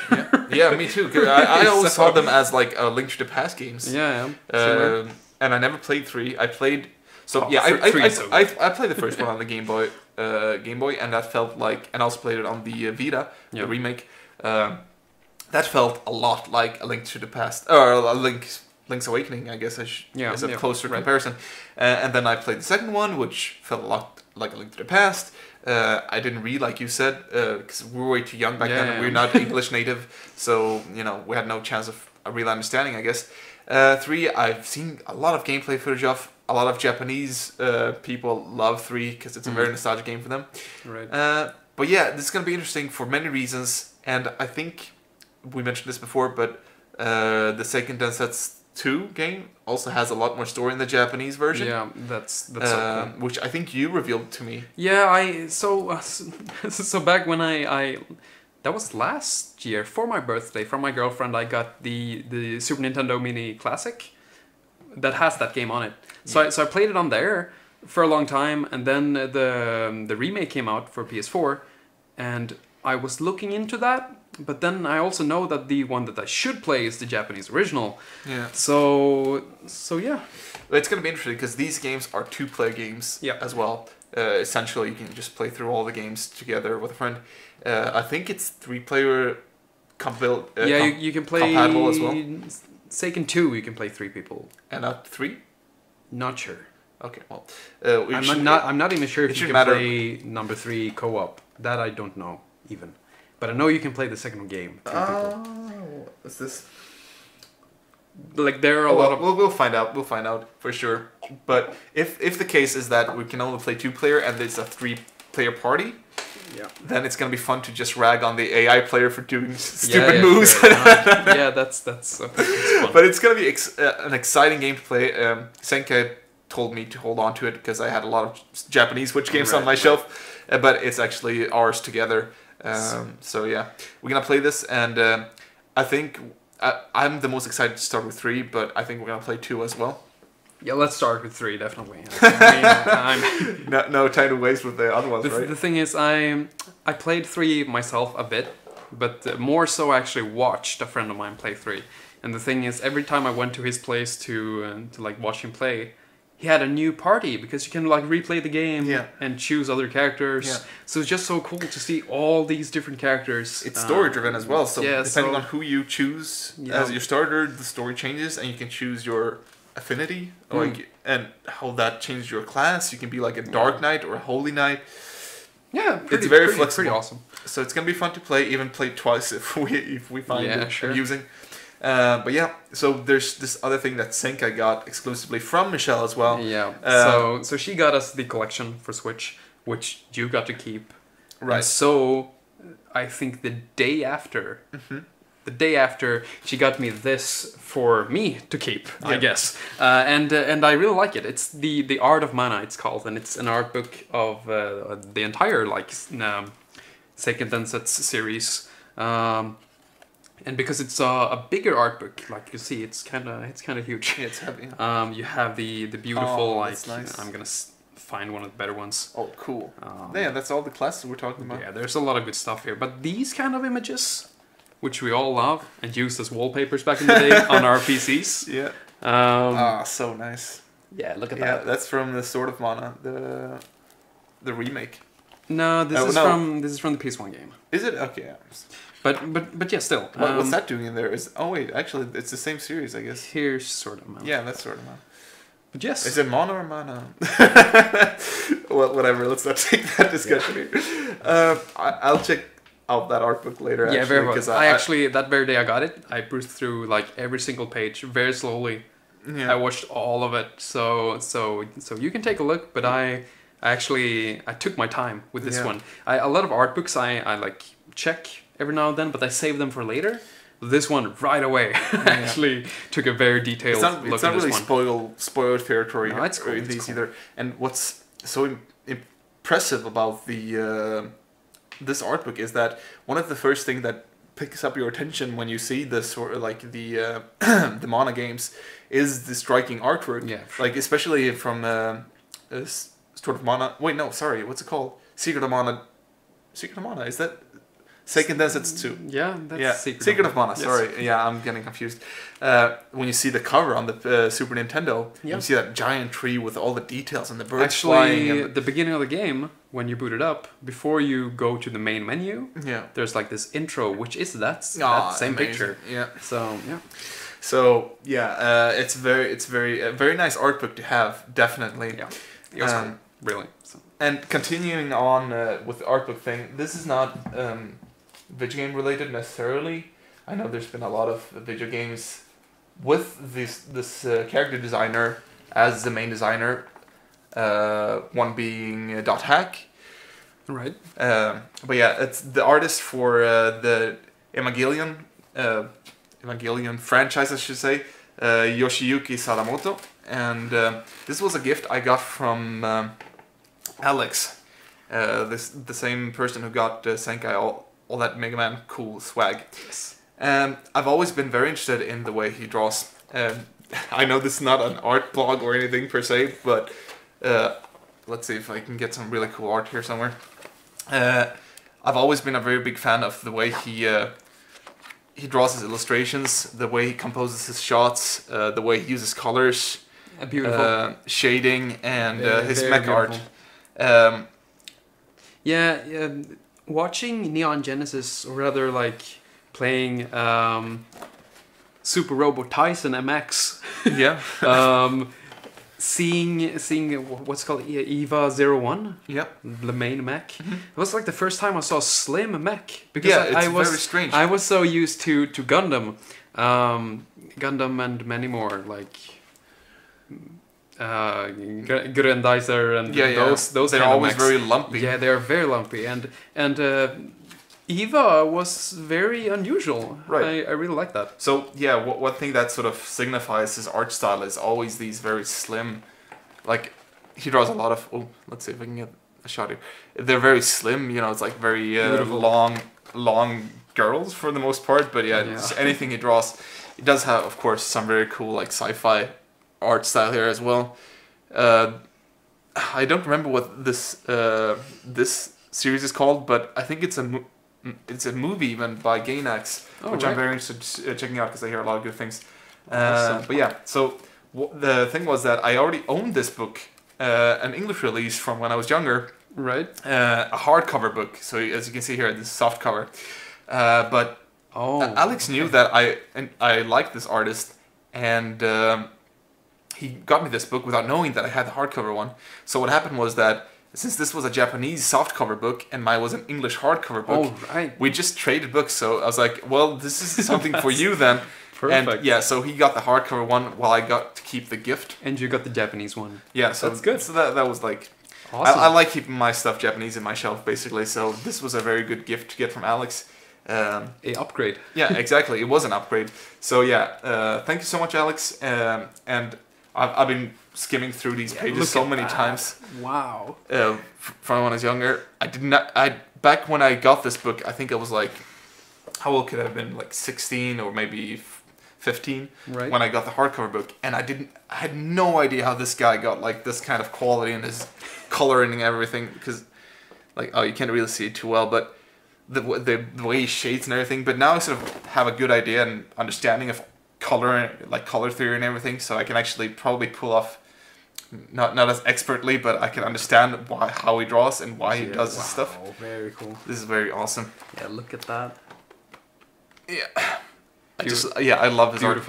Yeah, me too. Cause I always saw them as like a Link to the Past games. Yeah. And I never played 3. I played. So I played the first one on the Game Boy, and that felt like, and I also played it on the Vita, the remake. That felt a lot like a Link to the Past, or a Link's Awakening, I guess as a closer comparison. And then I played the second one, which felt a lot like a Link to the Past. I didn't read, like you said, because we were way too young back then. We're not English native, so we had no chance of a real understanding, I guess. 3, I've seen a lot of gameplay footage of. A lot of Japanese people love 3 because it's a very nostalgic game for them. Right. But yeah, this is going to be interesting for many reasons, and I think we mentioned this before, but the Seiken Densetsu 2 game also has a lot more story in the Japanese version. Yeah, that's so cool. Which I think you revealed to me. Yeah, so back when I that was last year for my birthday from my girlfriend, I got the Super Nintendo Mini Classic that has that game on it. So I played it on there for a long time, and then the remake came out for PS4, and I was looking into that. But then I also know that the one that I should play is the Japanese original. Yeah. So yeah. It's going to be interesting because these games are 2-player games as well. Essentially, you can just play through all the games together with a friend. I think it's 3-player you can play compatible as well. Seiken 2, you can play 3 people. And not 3? Not sure. Okay, well, I'm not even sure if you can play number 3 co-op. That I don't know even. But I know you can play the second game. 3 people. What's this? Like there are a lot of. We'll find out. We'll find out for sure. But if the case is that we can only play 2-player and it's a 3-player party, then it's gonna be fun to just rag on the AI player for doing stupid moves. Sure. Yeah, that's fun. But it's gonna be an exciting game to play. Senkai told me to hold on to it because I had a lot of Japanese Switch games on my shelf, but it's actually ours together. So yeah, we're gonna play this, and I think I'm the most excited to start with 3, but I think we're gonna play 2 as well. Yeah, let's start with 3, definitely. No time to waste with the other ones, right? The thing is, I played 3 myself a bit, but more so I actually watched a friend of mine play 3. And the thing is, every time I went to his place to like watch him play, he had a new party because you can like replay the game and choose other characters. Yeah. So it's just so cool to see all these different characters. It's story driven as well. So depending on who you choose as your starter, the story changes, and you can choose your affinity and how that changes your class. You can be like a Dark Knight or a Holy Knight. Yeah, it's very flexible. Pretty awesome. So it's gonna be fun to play. Even play twice if we find it amusing. But yeah, so there's this other thing that Senkai got exclusively from Michelle as well. Yeah. So she got us the collection for Switch, which you got to keep. Right. And so I think the day after, she got me this for me to keep. I guess. And I really like it. It's the Art of Mana. It's called, and it's an art book of the entire like Seiken Densetsu series. And because it's a bigger art book, like you see, it's kind of huge. Yeah, it's heavy. You have the beautiful that's nice. I'm gonna find one of the better ones. Oh, cool. Yeah, that's all the classes we're talking about. Yeah, there's a lot of good stuff here, but these kind of images, which we all love and used as wallpapers back in the day on our PCs. Yeah. So nice. Yeah, look at that. Yeah, that's from the Sword of Mana, the remake. No, this is from the PS1 game. Is it? Okay. Yeah. But yeah, still. What's that doing in there? Wait, actually, it's the same series, I guess. Here's Sword of Mana. Yeah, that's Sword of Mana. But yes. Is it Mana or Mana? Well, whatever. Let's not take that discussion here. I'll check out that art book later. Yeah, very well. I actually, that very day I got it, I browsed through like every single page very slowly. Yeah. I watched all of it, so you can take a look. But I took my time with this one. A lot of art books I like check every now and then, but I save them for later. This one right away actually took a very detailed look at this one. It's not really spoiled territory in these either. And what's so impressive about this art book is that one of the first things that picks up your attention when you see this sort of like the Mana games is the striking artwork. Yeah, like especially from Sword of Mana. Wait, no, sorry, what's it called? Secret of Mana. Secret of Mana, is that Seiken Densetsu 2? Yeah, that's Secret of Mana. Sorry, yeah, I'm getting confused. When you see the cover on the Super Nintendo, you see that giant tree with all the details and the birds flying. Actually, the beginning of the game, when you boot it up, before you go to the main menu, there's like this intro, which is that same picture. Yeah. So it's very nice art book to have, definitely. Yeah. It was cool, really. So. And continuing on with the art book thing, this is not video game related necessarily. I know there's been a lot of video games with this character designer as the main designer. One being .hack. Right. But yeah, it's the artist for the Evangelion franchise, I should say, Yoshiyuki Sadamoto. And this was a gift I got from Alex, the same person who got Senkai, all that Mega Man cool swag. Yes. I've always been very interested in the way he draws. I know this is not an art blog or anything per se, but let's see if I can get some really cool art here somewhere. I've always been a very big fan of the way he draws his illustrations, the way he composes his shots, the way he uses colors, beautiful shading, and his mech art. Watching Neon Genesis, or rather like playing Super Robot Tyson MX. Yeah. Seeing what's called EVA 01. Yep. The main mech. Mm-hmm. It was like the first time I saw slim mech, because it's very strange. I was so used to Gundam, and many more like Grendizer and those they're kind always of mechs. very lumpy. Yeah, they are very lumpy, and Eva was very unusual. Right. I really like that. So yeah, one thing that sort of signifies his art style is always these very slim, like he draws a lot of. Oh, let's see if I can get a shot here. They're very slim, you know. It's like very long girls for the most part. But yeah, just anything he draws, he does have, of course, some very cool like sci-fi art style here as well. I don't remember what this series is called, but I think it's a movie even by Gainax, which I'm very interested in checking out because I hear a lot of good things. Awesome. But yeah, so the thing was that I already owned this book, an English release from when I was younger. Right. A hardcover book. So as you can see here, this is soft cover. But Alex knew that I liked this artist, and he got me this book without knowing that I had the hardcover one. So what happened was that since this was a Japanese softcover book and mine was an English hardcover book, we just traded books. So I was like, well, this is something for you then. Perfect. And yeah, so he got the hardcover one while I got to keep the gift. And you got the Japanese one. Yeah, so that's good. So that was like, awesome. I like keeping my stuff Japanese in my shelf basically. So this was a very good gift to get from Alex. A upgrade. Yeah, exactly. It was an upgrade. So yeah, thank you so much, Alex. And I've been skimming through these pages so many times. Wow. From when I was younger, back when I got this book, I think I was like, how old could I have been? Like 16 or maybe 15 when I got the hardcover book, and I had no idea how this guy got like this kind of quality and his coloring and everything, because like, oh, you can't really see it too well, but the way he shades and everything. But now I sort of have a good idea and understanding of color, like color theory and everything, so I can actually probably pull off, not as expertly, but I can understand how he draws and why he does his stuff. Very cool. This is very awesome. Yeah, look at that. Yeah. I love his art.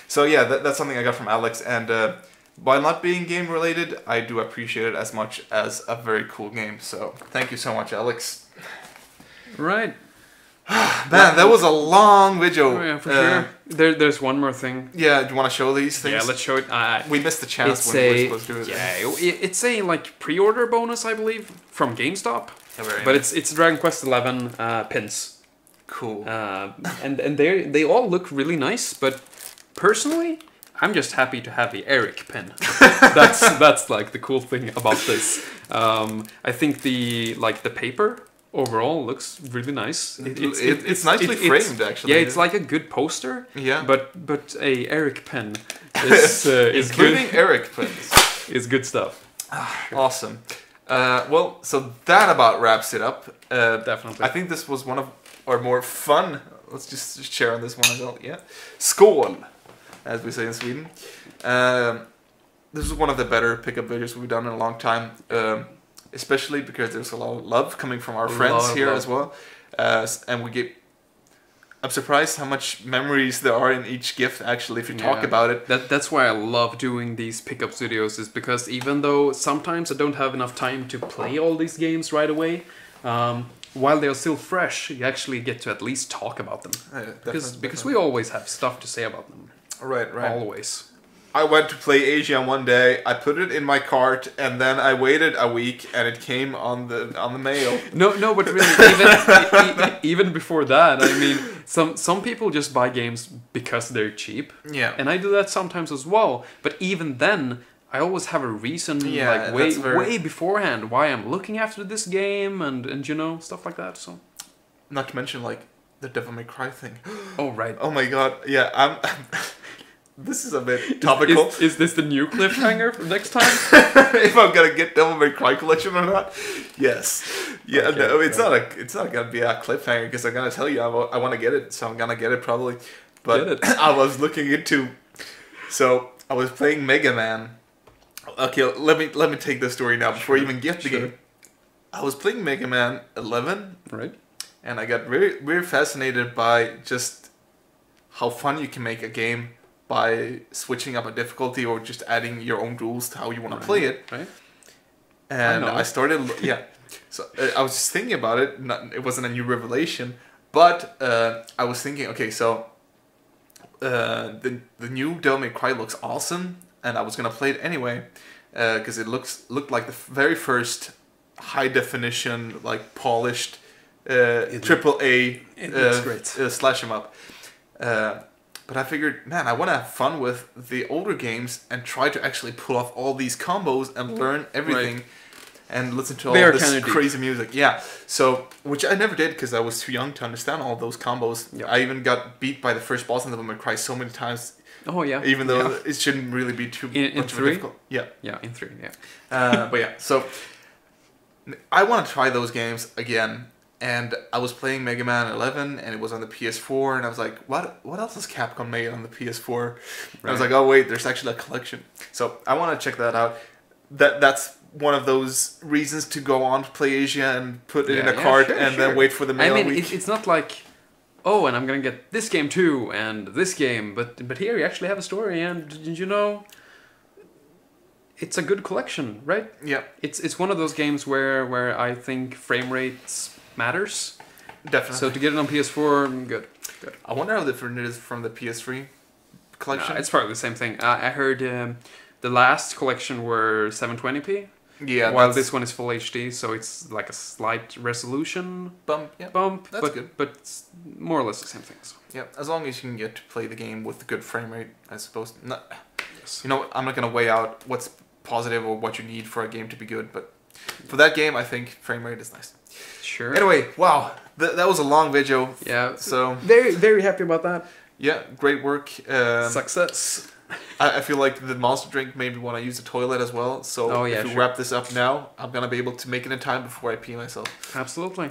So yeah, that's something I got from Alex, and while not being game related, I do appreciate it as much as a very cool game. So thank you so much, Alex. Right. Man, that was a long video. Oh, yeah, for sure. There's one more thing. Yeah, do you want to show these things? Yeah, let's show it. We missed the chance when we were supposed to do it. Yeah, it's a like pre-order bonus, I believe, from GameStop. But it's Dragon Quest 11 pins. Cool. And they all look really nice, but personally, I'm just happy to have the Eric pin. That's like the cool thing about this. I think the paper overall looks really nice. It's nicely framed, actually. Yeah, it's like a good poster. Yeah. But a Eric pen is including good. Eric pens is good stuff. Awesome. Well, so that about wraps it up. Definitely. I think this was one of our more fun. Let's just share on this one as well. Yeah. Skål, as we say in Sweden. This is one of the better pickup videos we've done in a long time. Especially because there's a lot of love coming from our friends here as well. And I'm surprised how much memories there are in each gift, actually, if you talk about it. That's why I love doing these pickup videos, is because even though sometimes I don't have enough time to play all these games right away, while they're still fresh, you actually get to at least talk about them. Because we always have stuff to say about them. Right. Always. I went to play Asia one day. I put it in my cart, and then I waited a week, and it came on the mail. No, but really, even before that, I mean, some people just buy games because they're cheap. Yeah. And I do that sometimes as well. But even then, I always have a reason, way beforehand, why I'm looking after this game, and you know, stuff like that. So, not to mention like the Devil May Cry thing. Oh right. Oh my god. Yeah. I'm. This is a bit topical. Is this the new cliffhanger for next time? If I'm gonna get Devil May Cry collection or not? Yes. Yeah. Okay, no, it's not gonna be a cliffhanger because I'm gonna tell you I want to get it, so I'm gonna get it probably. But I was looking into. So I was playing Mega Man. Okay, let me take this story now before you even get the game. I was playing Mega Man 11. Right. And I got very very fascinated by just how fun you can make a game by switching up a difficulty or just adding your own rules to how you want to play it. Right. And I started, So I was just thinking about it. It wasn't a new revelation, but I was thinking, okay, so the new Devil May Cry looks awesome. and I was gonna play it anyway because it looked like the very first high definition, like polished triple A slash 'em up. But I figured, man, I want to have fun with the older games and try to actually pull off all these combos and learn everything and listen to all this crazy music. Yeah, so, which I never did because I was too young to understand all those combos. Yep. I even got beat by the first boss in Devil May Cry so many times. Oh, yeah. Even though it shouldn't really be too much of a difficult. Yeah. Yeah, in 3, yeah. But yeah, so I want to try those games again. And I was playing Mega Man 11, and it was on the PS4, and I was like, what else has Capcom made on the PS4? I was like, oh wait, there's actually a collection. So I want to check that out. That's one of those reasons to go on to PlayAsia and put it in a cart and then wait for the mail week. It's not like, oh, and I'm gonna get this game too, and this game, but here you actually have a story, and you know, it's a good collection, right? Yeah. It's one of those games where I think frame rates matters. Definitely. So to get it on PS4, good. I wonder how different it is from the PS3 collection. It's probably the same thing. I heard the last collection were 720p. Yeah. While this one is full HD, so it's like a slight resolution bump. That's good. But it's more or less the same things. Yeah, as long as you can get to play the game with good frame rate, I suppose. You know, I'm not gonna weigh out what's positive or what you need for a game to be good, but for that game, I think frame rate is nice. Sure. Anyway, wow, that was a long video. Yeah. So very, very happy about that. Yeah, great work. Success. I feel like the monster drink made me want to use the toilet as well. So if we wrap this up now, I'm gonna be able to make it in time before I pee myself. Absolutely.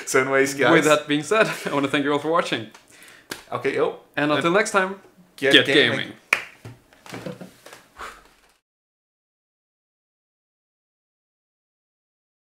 So anyways, guys. With that being said, I want to thank you all for watching. Okay, And until next time, get gaming.